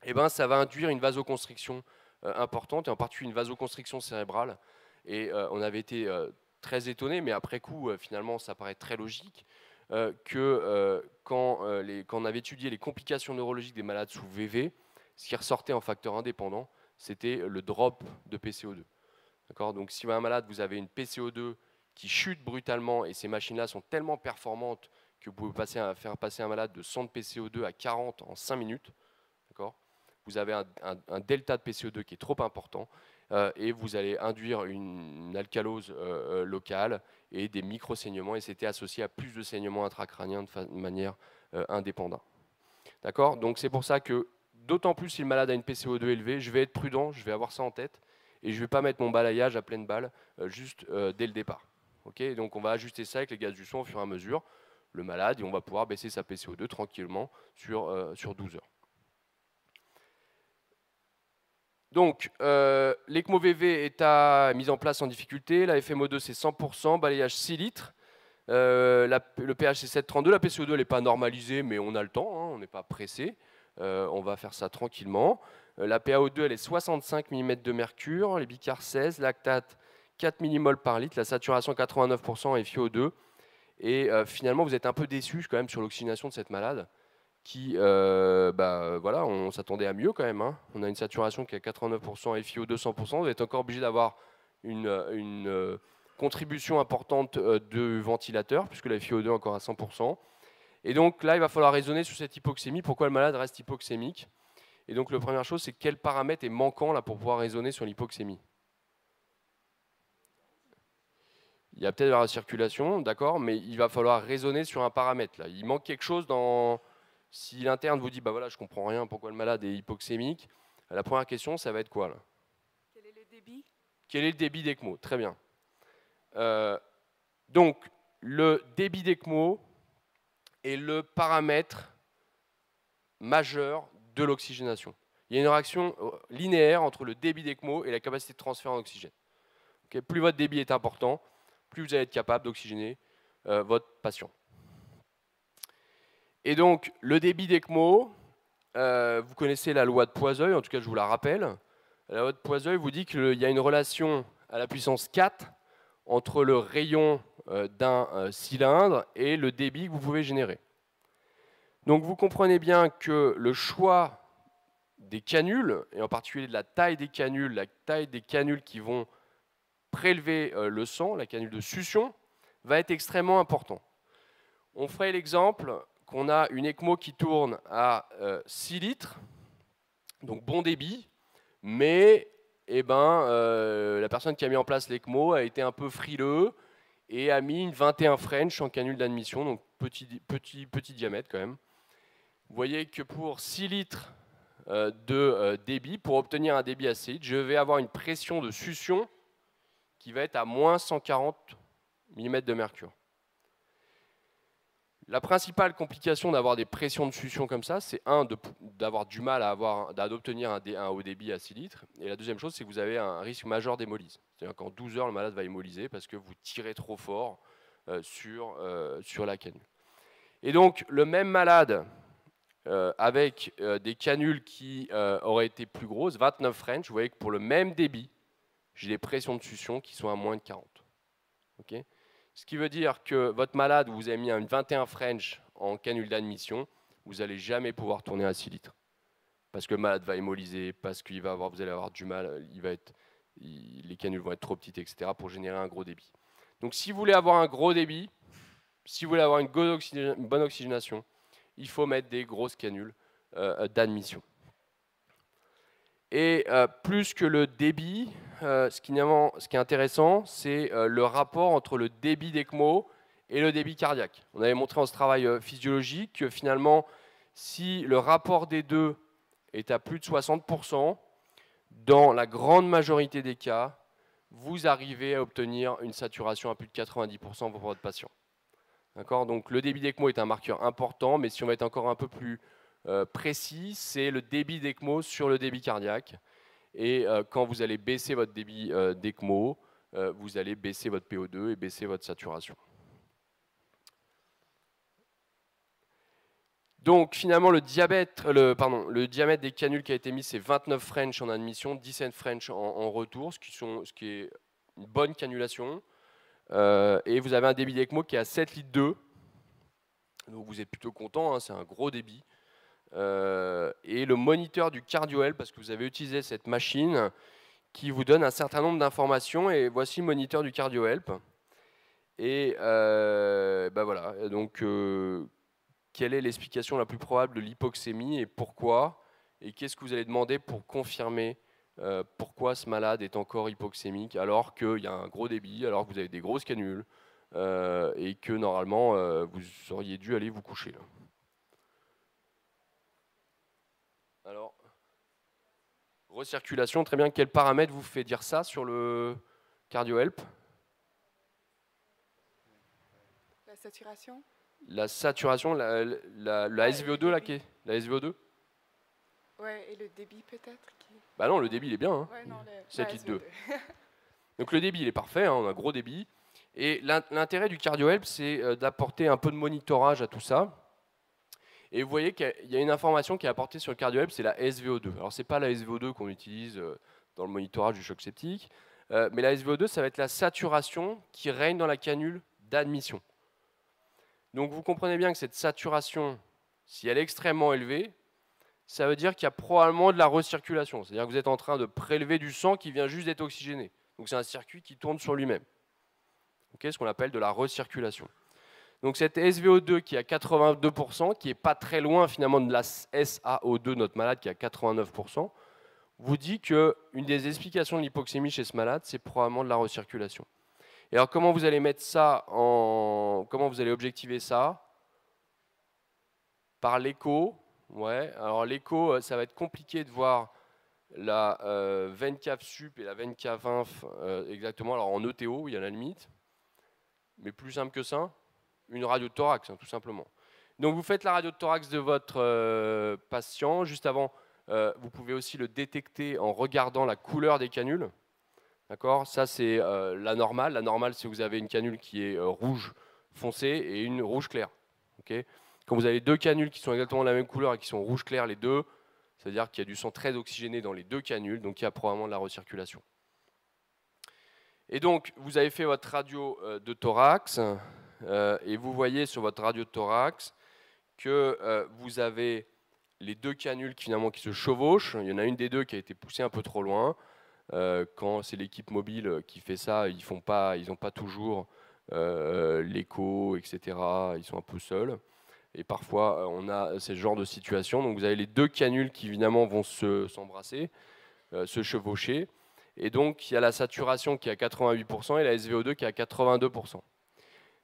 et ben ça va induire une vasoconstriction importante, et en particulier une vasoconstriction cérébrale. Et on avait été très étonnés, mais après coup, finalement, ça paraît très logique, quand on avait étudié les complications neurologiques des malades sous VV, ce qui ressortait en facteur indépendant, c'était le drop de PCO2. Donc si un malade, vous avez une PCO2 qui chute brutalement, et ces machines-là sont tellement performantes que vous pouvez faire passer un malade de 100 de PCO2 à 40 en 5 minutes, vous avez un delta de PCO2 qui est trop important, et vous allez induire une alcalose locale et des micro-saignements, et c'était associé à plus de saignements intracrâniens de manière indépendante. D'accord? Donc c'est pour ça que, d'autant plus si le malade a une PCO2 élevée, je vais être prudent, je vais avoir ça en tête, et je ne vais pas mettre mon balayage à pleine balle juste dès le départ. Okay? Donc on va ajuster ça avec les gaz du son au fur et à mesure, le malade, et on va pouvoir baisser sa PCO2 tranquillement sur 12 heures. Donc, l'ECMO VV est mise en place en difficulté, la FMO2 c'est 100%, balayage 6 litres, le pH c'est 7,32, la PCO2 elle n'est pas normalisée, mais on a le temps, hein, on n'est pas pressé, on va faire ça tranquillement. La PaO2 elle est 65 mm de mercure, les bicarb 16, lactate 4 mmol par litre, la saturation 89% et FiO2. Et finalement vous êtes un peu déçu quand même sur l'oxygénation de cette malade, qui, voilà, on s'attendait à mieux quand même, hein. On a une saturation qui est à 89% et FiO2 100%, vous êtes encore obligé d'avoir une contribution importante de ventilateur, puisque la FiO2 est encore à 100%. Et donc là, il va falloir raisonner sur cette hypoxémie, pourquoi le malade reste hypoxémique. Et donc la première chose, c'est quel paramètre est manquant là pour pouvoir raisonner sur l'hypoxémie. Il y a peut-être la circulation, d'accord, mais il va falloir raisonner sur un paramètre là. Il manque quelque chose dans... Si l'interne vous dit, bah voilà, je comprends rien, pourquoi le malade est hypoxémique, la première question, ça va être quoi là? Quel est le débit? Quel est le débit d'ECMO? Très bien. Donc, le débit d'ECMO est le paramètre majeur de l'oxygénation. Il y a une réaction linéaire entre le débit d'ECMO et la capacité de transfert en oxygène. Okay, plus votre débit est important, plus vous allez être capable d'oxygéner votre patient. Et donc, le débit d'ECMO, vous connaissez la loi de Poiseuille, en tout cas je vous la rappelle. La loi de Poiseuille vous dit qu'il y a une relation à la puissance 4 entre le rayon d'un cylindre et le débit que vous pouvez générer. Donc vous comprenez bien que le choix des canules, et en particulier de la taille des canules qui vont prélever le sang, la canule de succion, va être extrêmement important. On ferait l'exemple qu'on a une ECMO qui tourne à 6 litres, donc bon débit, mais la personne qui a mis en place l'ECMO a été un peu frileux et a mis une 21 French en canule d'admission, donc petit diamètre quand même. Vous voyez que pour 6 litres de débit, pour obtenir un débit assez litre, je vais avoir une pression de succion qui va être à moins 140 mm de mercure. La principale complication d'avoir des pressions de succion comme ça, c'est d'avoir du mal à d'obtenir un haut débit à 6 litres. Et la deuxième chose, c'est que vous avez un risque majeur d'hémolyse. C'est-à-dire qu'en 12 heures, le malade va hémolyser parce que vous tirez trop fort sur la canule. Et donc, le même malade avec des canules qui auraient été plus grosses, 29 French, vous voyez que pour le même débit, j'ai des pressions de succion qui sont à moins de 40. Okay, ce qui veut dire que votre malade, vous avez mis une 21 French en canule d'admission, vous n'allez jamais pouvoir tourner à 6 litres. Parce que le malade va hémolyser, parce que vous allez avoir du mal, les canules vont être trop petites, etc. pour générer un gros débit. Donc si vous voulez avoir un gros débit, si vous voulez avoir une bonne oxygénation, il faut mettre des grosses canules d'admission. Et plus que le débit, ce qui est intéressant, c'est le rapport entre le débit d'ECMO et le débit cardiaque. On avait montré dans ce travail physiologique que finalement, si le rapport des deux est à plus de 60%, dans la grande majorité des cas, vous arrivez à obtenir une saturation à plus de 90% pour votre patient. D'accord ? Donc le débit d'ECMO est un marqueur important, mais si on va être encore un peu plus précis, c'est le débit d'ECMO sur le débit cardiaque. Et quand vous allez baisser votre débit d'ECMO, vous allez baisser votre PO2 et baisser votre saturation. Donc finalement, le diamètre des canules qui a été mis, c'est 29 French en admission, 17 French en retour, ce qui est une bonne cannulation. Et vous avez un débit d'ECMO qui est à 7 litres 2. Donc vous êtes plutôt content, hein, c'est un gros débit. Et le moniteur du CardioHelp, parce que vous avez utilisé cette machine qui vous donne un certain nombre d'informations. Et voici le moniteur du CardioHelp. Et voilà, donc quelle est l'explication la plus probable de l'hypoxémie et pourquoi? Et qu'est-ce que vous allez demander pour confirmer pourquoi ce malade est encore hypoxémique alors qu'il y a un gros débit, alors que vous avez des grosses canules et que normalement vous auriez dû aller vous coucher là. Alors, recirculation, très bien. Quel paramètre vous fait dire ça sur le CardioHelp? La saturation? La saturation, la SVO2, la SVO2? Ouais, et le débit peut-être Bah non, le débit il est bien, hein. Ouais, non, 7 litres 2. Donc le débit il est parfait, hein, on a un gros débit. Et l'intérêt du CardioHelp, c'est d'apporter un peu de monitorage à tout ça. Et vous voyez qu'il y a une information qui est apportée sur le CardioHelp, c'est la SVO2. Alors c'est pas la SVO2 qu'on utilise dans le monitorage du choc septique, mais la SVO2, ça va être la saturation qui règne dans la canule d'admission. Donc vous comprenez bien que cette saturation, si elle est extrêmement élevée, ça veut dire qu'il y a probablement de la recirculation. C'est-à-dire que vous êtes en train de prélever du sang qui vient juste d'être oxygéné. Donc c'est un circuit qui tourne sur lui-même. Okay, ce qu'on appelle de la recirculation. Donc cette SVO2 qui est à 82%, qui n'est pas très loin finalement de la SAO2, notre malade qui est à 89%, vous dit qu'une des explications de l'hypoxémie chez ce malade, c'est probablement de la recirculation. Et alors comment vous allez mettre ça comment vous allez objectiver ça? Par l'écho. Ouais, alors l'écho, ça va être compliqué de voir la veine cave sup et la veine cave inf exactement. Alors en ETO, il y a la limite. Mais plus simple que ça, une radio de thorax, hein, tout simplement. Donc vous faites la radio de thorax de votre patient. Juste avant, vous pouvez aussi le détecter en regardant la couleur des canules. D'accord? Ça, c'est la normale. La normale, c'est que vous avez une canule qui est rouge foncé et une rouge claire. Okay? Quand vous avez deux canules qui sont exactement de la même couleur et qui sont rouge clair les deux, ça veut dire qu'il y a du sang très oxygéné dans les deux canules, donc il y a probablement de la recirculation. Et donc, vous avez fait votre radio de thorax, et vous voyez sur votre radio de thorax que vous avez les deux canules qui se chevauchent. Il y en a une des deux qui a été poussée un peu trop loin. Quand c'est l'équipe mobile qui fait ça, ils n'ont pas toujours l'écho, etc. Ils sont un peu seuls. Et parfois, on a ce genre de situation. Donc, vous avez les deux canules qui, évidemment, vont s'embrasser, se chevaucher. Et donc, il y a la saturation qui est à 88% et la SVO2 qui est à 82%.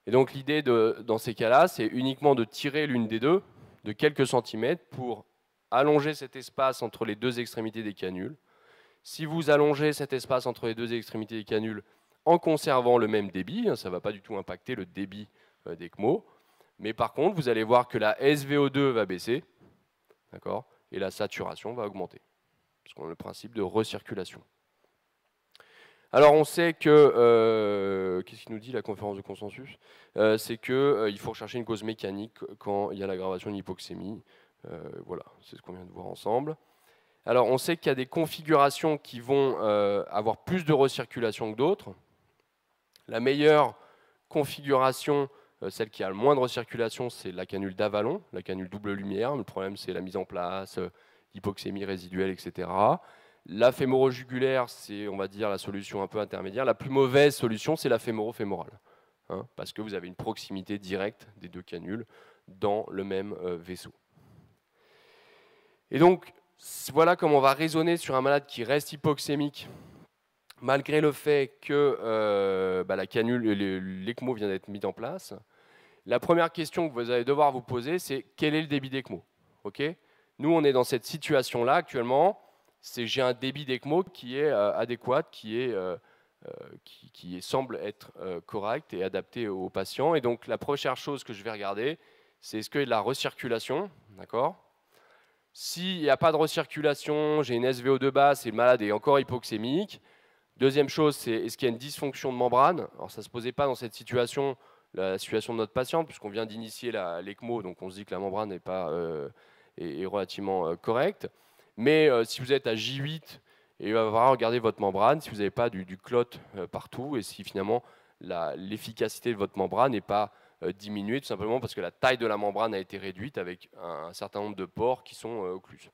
Et donc, l'idée dans ces cas-là, c'est uniquement de tirer l'une des deux de quelques centimètres pour allonger cet espace entre les deux extrémités des canules. Si vous allongez cet espace entre les deux extrémités des canules en conservant le même débit, ça ne va pas du tout impacter le débit d'ECMO, mais par contre, vous allez voir que la SVO2 va baisser, d'accord, et la saturation va augmenter, parce qu'on a le principe de recirculation. Alors on sait que, qu'est-ce qu'il nous dit la conférence de consensus? C'est qu'il faut rechercher une cause mécanique quand il y a l'aggravation d'une hypoxémie. Voilà, c'est ce qu'on vient de voir ensemble. Alors on sait qu'il y a des configurations qui vont avoir plus de recirculation que d'autres. La meilleure configuration, celle qui a le moins de recirculation, c'est la canule d'Avalon, la canule double lumière. Le problème, c'est la mise en place, l'hypoxémie résiduelle, etc. La fémoro-jugulaire, c'est, on va dire, la solution un peu intermédiaire. La plus mauvaise solution, c'est la fémoro-fémorale, hein, parce que vous avez une proximité directe des deux canules dans le même vaisseau. Et donc, Voilà comment on va raisonner sur un malade qui reste hypoxémique, malgré le fait que la canule, l'ECMO vient d'être mis en place. La première question que vous allez devoir vous poser, c'est quel est le débit d'ECMO? Nous, on est dans cette situation-là actuellement. J'ai un débit d'ECMO qui est adéquat, qui semble être correct et adapté aux patients. Et donc, la première chose que je vais regarder, c'est est-ce qu'il y a de la recirculation, d'accord? S'il n'y a pas de recirculation, j'ai une SVO2 basse et le malade est encore hypoxémique. Deuxième chose, c'est est-ce qu'il y a une dysfonction de membrane? Alors, ça ne se posait pas dans cette situation, la situation de notre patiente, puisqu'on vient d'initier l'ECMO, donc on se dit que la membrane est relativement correcte. Mais si vous êtes à J8, il va falloir regarder votre membrane, si vous n'avez pas du clot partout, et si finalement l'efficacité de votre membrane n'est pas diminuée, tout simplement parce que la taille de la membrane a été réduite avec un certain nombre de pores qui sont occluses.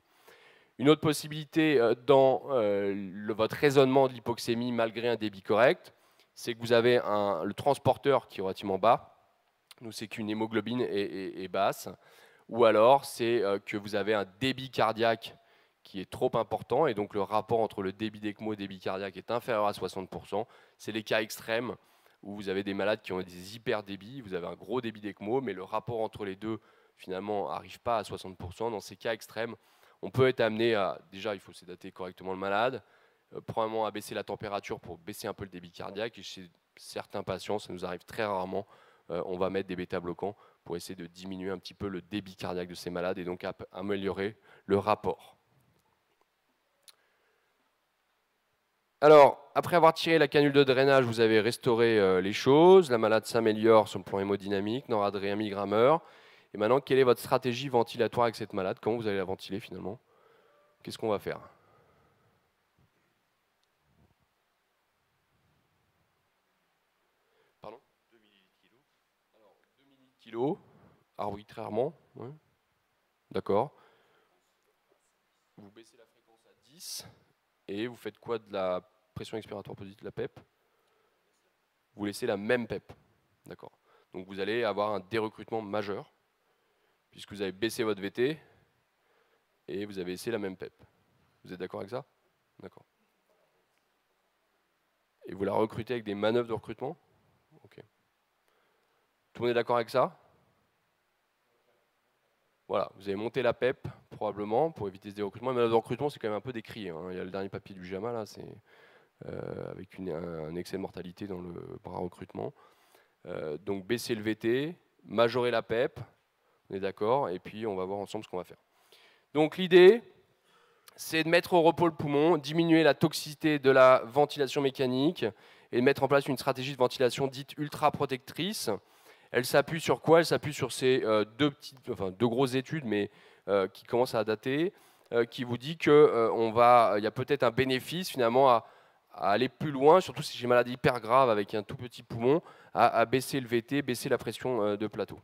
Une autre possibilité dans votre raisonnement de l'hypoxémie malgré un débit correct, c'est que vous avez le transporteur qui est relativement bas, nous c'est qu'une hémoglobine est basse, ou alors c'est que vous avez un débit cardiaque qui est trop important, et donc le rapport entre le débit d'ECMO et le débit cardiaque est inférieur à 60%. C'est les cas extrêmes où vous avez des malades qui ont des hyperdébits, vous avez un gros débit d'ECMO, mais le rapport entre les deux, finalement, n'arrive pas à 60%. Dans ces cas extrêmes, on peut être amené à, déjà, il faut sédater correctement le malade, probablement à baisser la température pour baisser un peu le débit cardiaque, et chez certains patients, ça nous arrive très rarement, on va mettre des bêta-bloquants pour essayer de diminuer un petit peu le débit cardiaque de ces malades et donc améliorer le rapport. Alors, après avoir tiré la canule de drainage, vous avez restauré les choses. La malade s'améliore sur le plan hémodynamique, noradrénal 1 mg/h. Et maintenant, quelle est votre stratégie ventilatoire avec cette malade? Comment vous allez la ventiler finalement? Qu'est-ce qu'on va faire? Pardon? 2 ml/kg. Alors, 2 ml/kg, arbitrairement. Ouais. D'accord. Vous baissez la fréquence à 10. Et vous faites quoi de la pression expiratoire positive, la PEP? Vous laissez la même PEP. D'accord. Donc vous allez avoir un dérecrutement majeur, puisque vous avez baissé votre VT et vous avez laissé la même PEP. Vous êtes d'accord avec ça? D'accord. Et vous la recrutez avec des manœuvres de recrutement? Ok. Tout le monde est d'accord avec ça? Voilà, vous avez monté la PEP, probablement, pour éviter ce dérecrutement. Les manœuvres de recrutement, c'est quand même un peu décrié. Hein. Il y a le dernier papier du JAMA, là, c'est avec un excès de mortalité dans le bras recrutement. Donc baisser le VT, majorer la PEP, on est d'accord, et puis on va voir ensemble ce qu'on va faire. Donc l'idée, c'est de mettre au repos le poumon, diminuer la toxicité de la ventilation mécanique et de mettre en place une stratégie de ventilation dite ultra protectrice. Elle s'appuie sur quoi? Elle s'appuie sur ces deux grosses études, mais qui commencent à dater, qui vous dit qu'il y a peut-être un bénéfice finalement à aller plus loin, surtout si j'ai une maladie hyper grave avec un tout petit poumon, à baisser le VT, baisser la pression de plateau.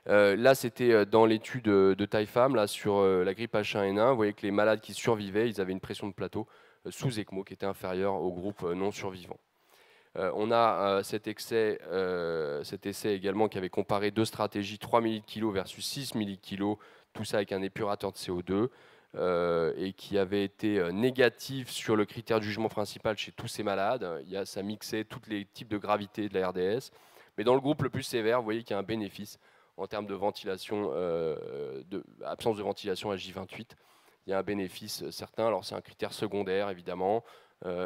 Là, c'était dans l'étude de TAIFAM là, sur la grippe H1N1. Vous voyez que les malades qui survivaient, ils avaient une pression de plateau sous ECMO qui était inférieure au groupe non survivant. On a cet essai également qui avait comparé deux stratégies, 3 ml/kg versus 6 ml/kg, tout ça avec un épurateur de CO2, et qui avait été négatif sur le critère de jugement principal chez tous ces malades. Ça mixait tous les types de gravité de la RDS. Mais dans le groupe le plus sévère, vous voyez qu'il y a un bénéfice en termes de ventilation, absence de ventilation à J28. Il y a un bénéfice certain. Alors c'est un critère secondaire, évidemment.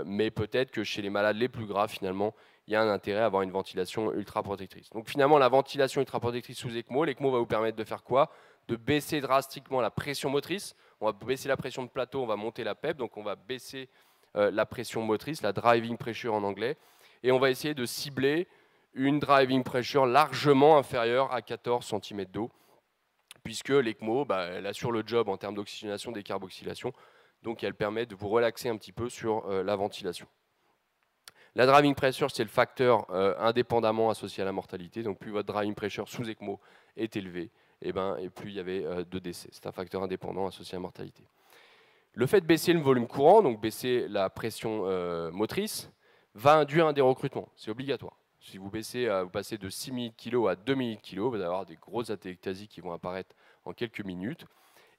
Mais peut-être que chez les malades les plus graves, finalement, il y a un intérêt à avoir une ventilation ultra protectrice. Donc finalement, la ventilation ultra protectrice sous ECMO, l'ECMO va vous permettre de faire quoi? De baisser drastiquement la pression motrice. On va baisser la pression de plateau, on va monter la PEP, donc on va baisser la pression motrice, la driving pressure en anglais, et on va essayer de cibler une driving pressure largement inférieure à 14 cm d'eau, puisque l'ECMO, elle assure le job en termes d'oxygénation, décarboxylation, donc elle permet de vous relaxer un petit peu sur la ventilation. La driving pressure, c'est le facteur indépendamment associé à la mortalité. Donc plus votre driving pressure sous ECMO est élevé, et plus il y avait de décès. C'est un facteur indépendant associé à la mortalité. Le fait de baisser le volume courant, donc baisser la pression motrice, va induire un dérecrutement. C'est obligatoire. Si vous passez de 6 ml/kg à 2 ml/kg, vous allez avoir des grosses atéctasies qui vont apparaître en quelques minutes.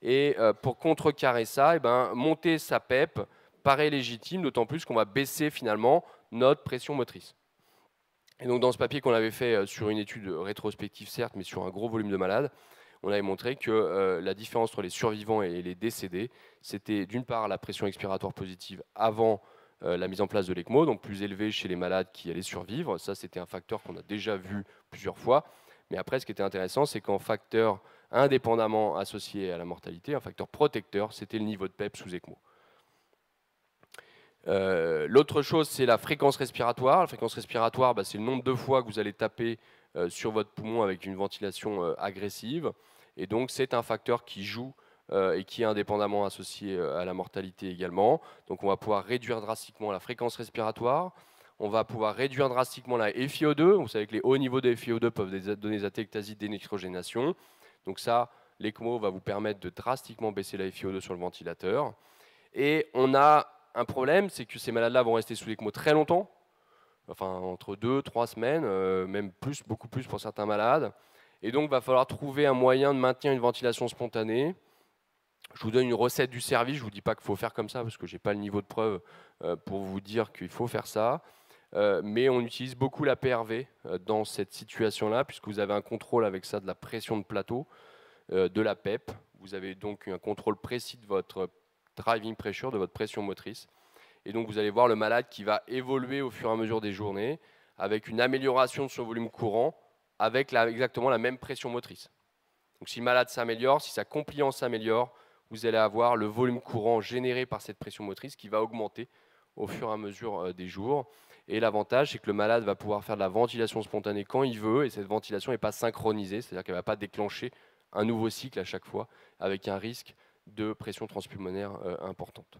Et pour contrecarrer ça, eh ben, monter sa PEP paraît légitime, d'autant plus qu'on va baisser finalement notre pression motrice. Et donc dans ce papier qu'on avait fait sur une étude rétrospective certes, mais sur un gros volume de malades, on avait montré que la différence entre les survivants et les décédés, c'était d'une part la pression expiratoire positive avant la mise en place de l'ECMO, donc plus élevée chez les malades qui allaient survivre. Ça, c'était un facteur qu'on a déjà vu plusieurs fois. Mais après, ce qui était intéressant, c'est qu'en facteur indépendamment associé à la mortalité, un facteur protecteur, c'était le niveau de PEP sous ECMO. L'autre chose, c'est la fréquence respiratoire. La fréquence respiratoire, c'est le nombre de fois que vous allez taper sur votre poumon avec une ventilation agressive. Et donc, c'est un facteur qui joue et qui est indépendamment associé à la mortalité également. Donc, on va pouvoir réduire drastiquement la fréquence respiratoire. On va pouvoir réduire drastiquement la FiO2. Vous savez que les hauts niveaux de FiO2 peuvent donner des atelectasies d'énitrogénation. Donc ça, l'ECMO va vous permettre de drastiquement baisser la FiO2 sur le ventilateur. Et on a un problème, c'est que ces malades-là vont rester sous l'ECMO très longtemps, enfin entre 2-3 semaines, même plus, beaucoup plus pour certains malades. Et donc, il va falloir trouver un moyen de maintenir une ventilation spontanée. Je vous donne une recette du service, je ne vous dis pas qu'il faut faire comme ça, parce que je n'ai pas le niveau de preuve pour vous dire qu'il faut faire ça. Mais on utilise beaucoup la PRV dans cette situation-là, puisque vous avez un contrôle avec ça de la pression de plateau, de la PEP. Vous avez donc un contrôle précis de votre driving pressure, de votre pression motrice. Et donc vous allez voir le malade qui va évoluer au fur et à mesure des journées, avec une amélioration de son volume courant, avec exactement la même pression motrice. Donc si le malade s'améliore, si sa compliance s'améliore, vous allez avoir le volume courant généré par cette pression motrice qui va augmenter au fur et à mesure des jours. Et l'avantage, c'est que le malade va pouvoir faire de la ventilation spontanée quand il veut, et cette ventilation n'est pas synchronisée, c'est-à-dire qu'elle ne va pas déclencher un nouveau cycle à chaque fois, avec un risque de pression transpulmonaire importante.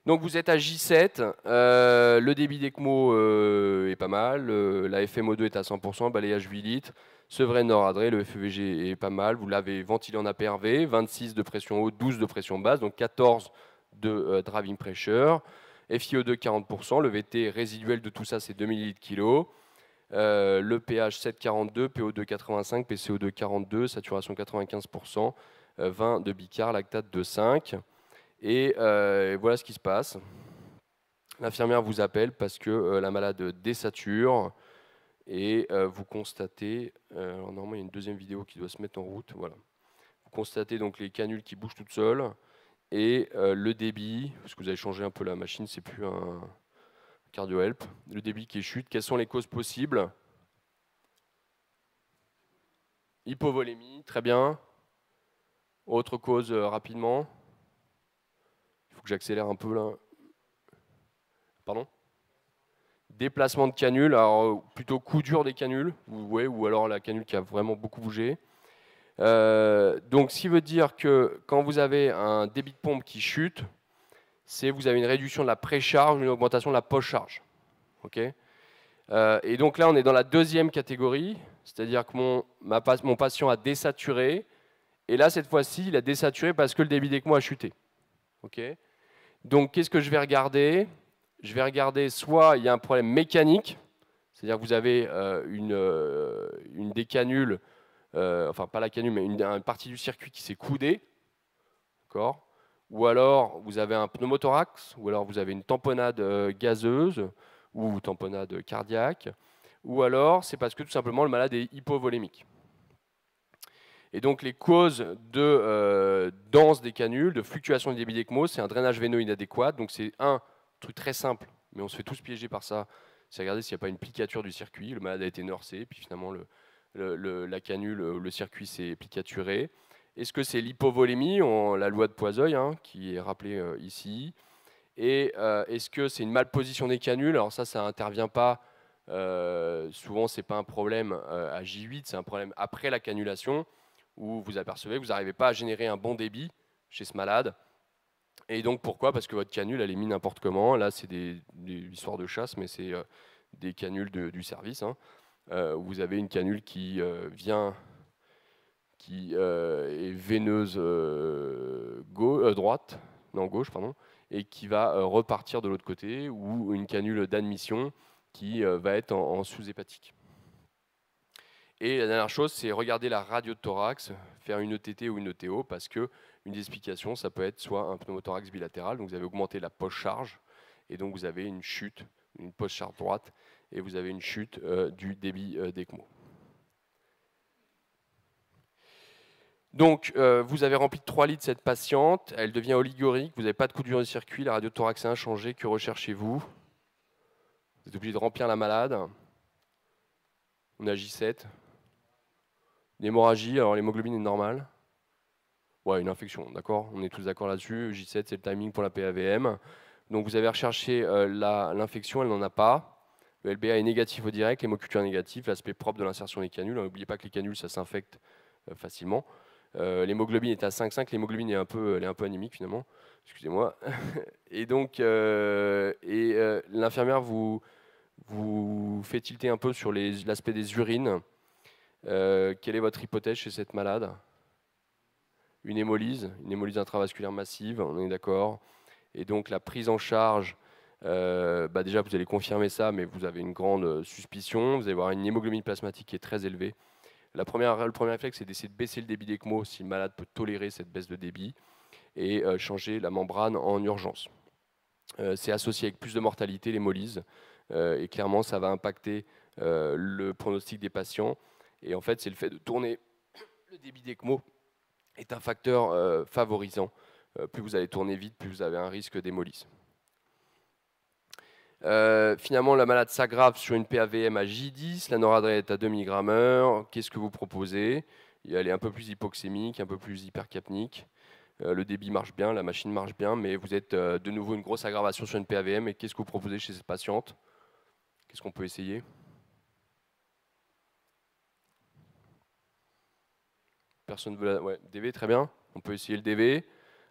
Donc vous êtes à J7, le débit d'ECMO est pas mal, la FMO2 est à 100%, balayage 8 litres, sevré noradré, le FEVG est pas mal, vous l'avez ventilé en APRV, 26 de pression haute, 12 de pression basse, donc 14 de driving pressure, FiO2 40%, le VT résiduel de tout ça c'est 2 ml/kg, le pH 7,42, PO2 85, PCO2 42, saturation 95%, 20 de bicar, lactate de 5. Et voilà ce qui se passe. L'infirmière vous appelle parce que la malade désature et vous constatez, alors normalement il y a une deuxième vidéo qui doit se mettre en route, voilà. Vous constatez donc les canules qui bougent toutes seules et le débit, parce que vous avez changé un peu la machine, c'est plus un cardio-help, le débit qui chute. Quelles sont les causes possibles? Hypovolémie, très bien. Autre cause rapidement. Il faut que j'accélère un peu là. Pardon? Déplacement de canule, alors plutôt coup dur des canules, ou alors la canule qui a vraiment beaucoup bougé. Donc ce qui veut dire que quand vous avez un débit de pompe qui chute, c'est vous avez une réduction de la précharge, une augmentation de la post-charge. Okay, et donc là on est dans la deuxième catégorie, c'est-à-dire que mon patient a désaturé, et là cette fois-ci il a désaturé parce que le débit d'ECMO a chuté. Okay, donc qu'est-ce que je vais regarder? Je vais regarder soit il y a un problème mécanique, c'est-à-dire que vous avez une des canules, enfin pas la canule, mais une partie du circuit qui s'est coudée, ou alors vous avez un pneumothorax, ou alors vous avez une tamponnade gazeuse, ou tamponnade cardiaque, ou alors c'est parce que tout simplement le malade est hypovolémique. Et donc les causes de danse des canules, de fluctuation du débit d'ECMO, c'est un drainage veineux inadéquat, donc c'est un truc très simple, mais on se fait tous piéger par ça, c'est regarder s'il n'y a pas une plicature du circuit, le malade a été nursé, puis finalement la canule, le circuit s'est plicaturé. Est-ce que c'est l'hypovolémie, la loi de Poiseuille, qui est rappelée ici? Et est-ce que c'est une malposition des canules? Alors ça n'intervient pas, souvent c'est pas un problème à J8, c'est un problème après la cannulation, où vous apercevez que vous n'arrivez pas à générer un bon débit chez ce malade. Et donc pourquoi? Parce que votre canule, elle est mise n'importe comment. Là, c'est des histoires de chasse, mais c'est des canules du service. Où vous avez une canule qui est veineuse droite, non gauche, pardon, et qui va repartir de l'autre côté, ou une canule d'admission qui va être en sous-hépatique. Et la dernière chose, c'est regarder la radio de thorax, faire une ETT ou une ETO, parce que une des explications, ça peut être soit un pneumothorax bilatéral, donc vous avez augmenté la post-charge, et donc vous avez une chute, une post-charge droite, et vous avez une chute du débit d'ECMO. Donc, vous avez rempli de 3 litres cette patiente, elle devient oligorique, vous n'avez pas de coup dur de circuit, la radio de thorax est inchangée, que recherchez-vous? Vous êtes obligé de remplir la malade. On a J7. L'hémorragie, alors l'hémoglobine est normale. Ouais, une infection, d'accord? On est tous d'accord là-dessus. J7, c'est le timing pour la PAVM. Donc vous avez recherché l'infection, elle n'en a pas. Le LBA est négatif au direct, l'hémoculture est négatif, l'aspect propre de l'insertion des canules. N'oubliez pas que les canules, ça s'infecte facilement. L'hémoglobine est à 5,5, l'hémoglobine elle est un peu anémique finalement. Excusez-moi. Et donc, l'infirmière vous fait tilter un peu sur l'aspect des urines. Quelle est votre hypothèse chez cette malade? Une hémolyse intravasculaire massive, on est d'accord. Et donc la prise en charge, déjà vous allez confirmer ça, mais vous avez une grande suspicion. Vous allez avoir une hémoglobine plasmatique qui est très élevée. Le premier réflexe, c'est d'essayer de baisser le débit d'ECMO si le malade peut tolérer cette baisse de débit et changer la membrane en urgence. C'est associé avec plus de mortalité, l'hémolyse, et clairement ça va impacter le pronostic des patients. Et en fait, c'est le fait de tourner le débit d'ECMO est un facteur favorisant. Plus vous allez tourner vite, plus vous avez un risque d'hémolyse. Finalement, la malade s'aggrave sur une PAVM à J10, la noradrénale est à 2 mg/h. Qu'est-ce que vous proposez? Elle est un peu plus hypoxémique, un peu plus hypercapnique. Le débit marche bien, la machine marche bien, mais vous êtes de nouveau une grosse aggravation sur une PAVM. Et qu'est-ce que vous proposez chez cette patiente? Qu'est-ce qu'on peut essayer? Personne ne veut la... Ouais, DV, très bien. On peut essayer le DV.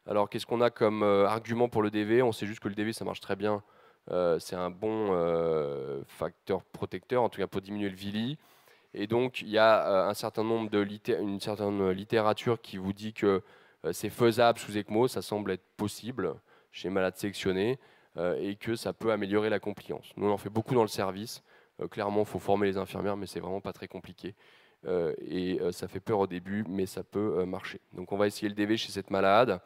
Alors, qu'est-ce qu'on a comme argument pour le DV? On sait juste que le DV, ça marche très bien. C'est un bon facteur protecteur, en tout cas pour diminuer le VILI. Et donc, il y a un certain nombre une certaine littérature qui vous dit que c'est faisable sous ECMO, ça semble être possible chez malades sélectionnés, et que ça peut améliorer la compliance. Nous, on en fait beaucoup dans le service. Clairement, il faut former les infirmières, mais c'est vraiment pas très compliqué. Ça fait peur au début, mais ça peut marcher. Donc, on va essayer le DV chez cette malade.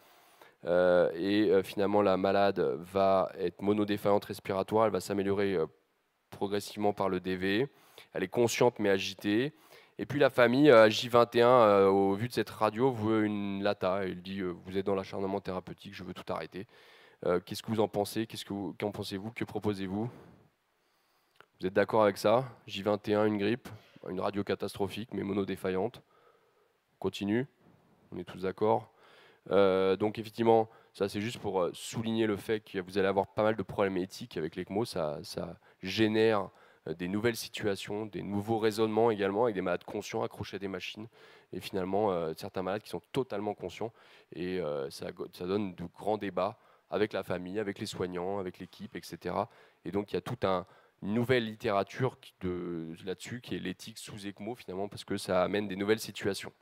Finalement, la malade va être monodéfaillante respiratoire, elle va s'améliorer progressivement par le DV. Elle est consciente mais agitée. Et puis la famille, à J21, au vu de cette radio, veut une LATA. Il dit vous êtes dans l'acharnement thérapeutique, je veux tout arrêter. Qu'est-ce que vous en pensez? Qu'en pensez-vous? Que proposez-vous? Vous êtes d'accord avec ça? J21, une grippe, une radio catastrophique mais monodéfaillante. On continue? On est tous d'accord? Donc effectivement, ça c'est juste pour souligner le fait que vous allez avoir pas mal de problèmes éthiques avec l'ECMO. Ça génère des nouvelles situations, des nouveaux raisonnements également, avec des malades conscients accrochés à des machines, et finalement certains malades qui sont totalement conscients, et ça donne de grands débats avec la famille, avec les soignants, avec l'équipe, etc. Et donc il y a toute une nouvelle littérature là-dessus, qui est l'éthique sous ECMO finalement, parce que ça amène des nouvelles situations.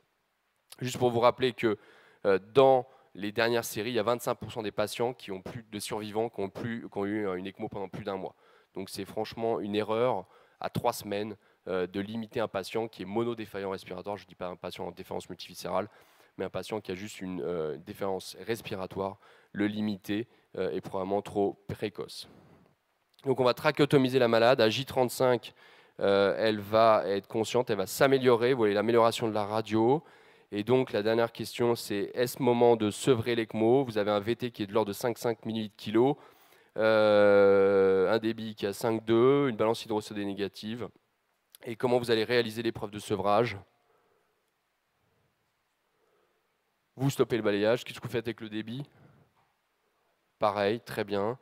Juste pour vous rappeler que dans les dernières séries, il y a 25% des patients qui ont plus de survivants, qui ont eu une ECMO pendant plus d'un mois. Donc c'est franchement une erreur à 3 semaines de limiter un patient qui est monodéfaillant respiratoire. Je ne dis pas un patient en défaillance multiviscérale, mais un patient qui a juste une défaillance respiratoire. Le limiter est probablement trop précoce. Donc on va trachéotomiser la malade. À J35, elle va être consciente, elle va s'améliorer. Vous voyez l'amélioration de la radio. Et donc la dernière question, c'est est-ce moment de sevrer l'ECMO? Vous avez un VT qui est de l'ordre de 5,5 ml/kg, un débit qui est à 5,2, une balance hydrosodée négative. Et comment vous allez réaliser l'épreuve de sevrage? Vous stoppez le balayage. Qu'est-ce que vous faites avec le débit? Pareil, très bien.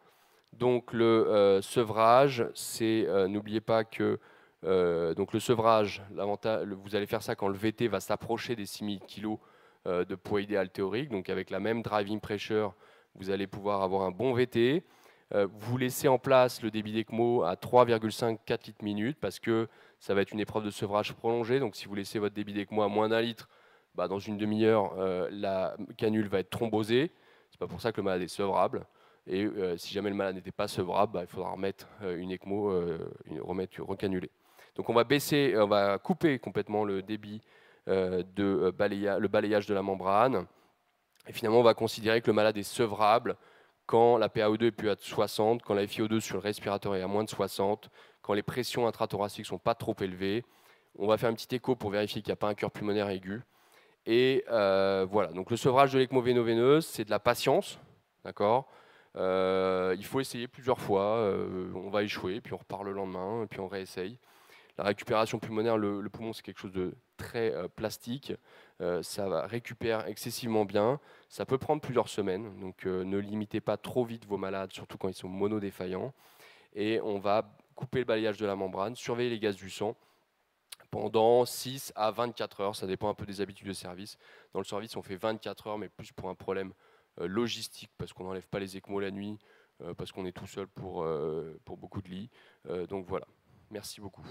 Donc le sevrage, c'est n'oubliez pas que donc le sevrage, vous allez faire ça quand le VT va s'approcher des 6 000 kg de poids idéal théorique. Donc avec la même driving pressure, vous allez pouvoir avoir un bon VT. Vous laissez en place le débit d'ECMO à 3,5-4 litres minute, parce que ça va être une épreuve de sevrage prolongée. Donc si vous laissez votre débit d'ECMO à moins d'1 litre, dans une demi-heure, la canule va être thrombosée. C'est pas pour ça que le malade est sevrable. Et si jamais le malade n'était pas sevrable, il faudra remettre une ECMO, recanuler. Donc on va couper complètement le débit le balayage de la membrane. Et finalement, on va considérer que le malade est sevrable quand la PaO2 est plus à 60, quand la FiO2 sur le respirateur est à moins de 60, quand les pressions intrathoraciques ne sont pas trop élevées. On va faire un petit écho pour vérifier qu'il n'y a pas un cœur pulmonaire aigu. Et voilà, donc le sevrage de l'ECMO véno-veineuse, c'est de la patience, d'accord. Il faut essayer plusieurs fois, on va échouer, puis on repart le lendemain, et puis on réessaye. La récupération pulmonaire, le poumon, c'est quelque chose de très plastique. Ça récupère excessivement bien. Ça peut prendre plusieurs semaines. Donc ne limitez pas trop vite vos malades, surtout quand ils sont monodéfaillants. Et on va couper le balayage de la membrane, surveiller les gaz du sang pendant 6 à 24 heures. Ça dépend un peu des habitudes de service. Dans le service, on fait 24 heures, mais plus pour un problème logistique, parce qu'on n'enlève pas les ECMO la nuit, parce qu'on est tout seul pour beaucoup de lits. Donc voilà. Merci beaucoup.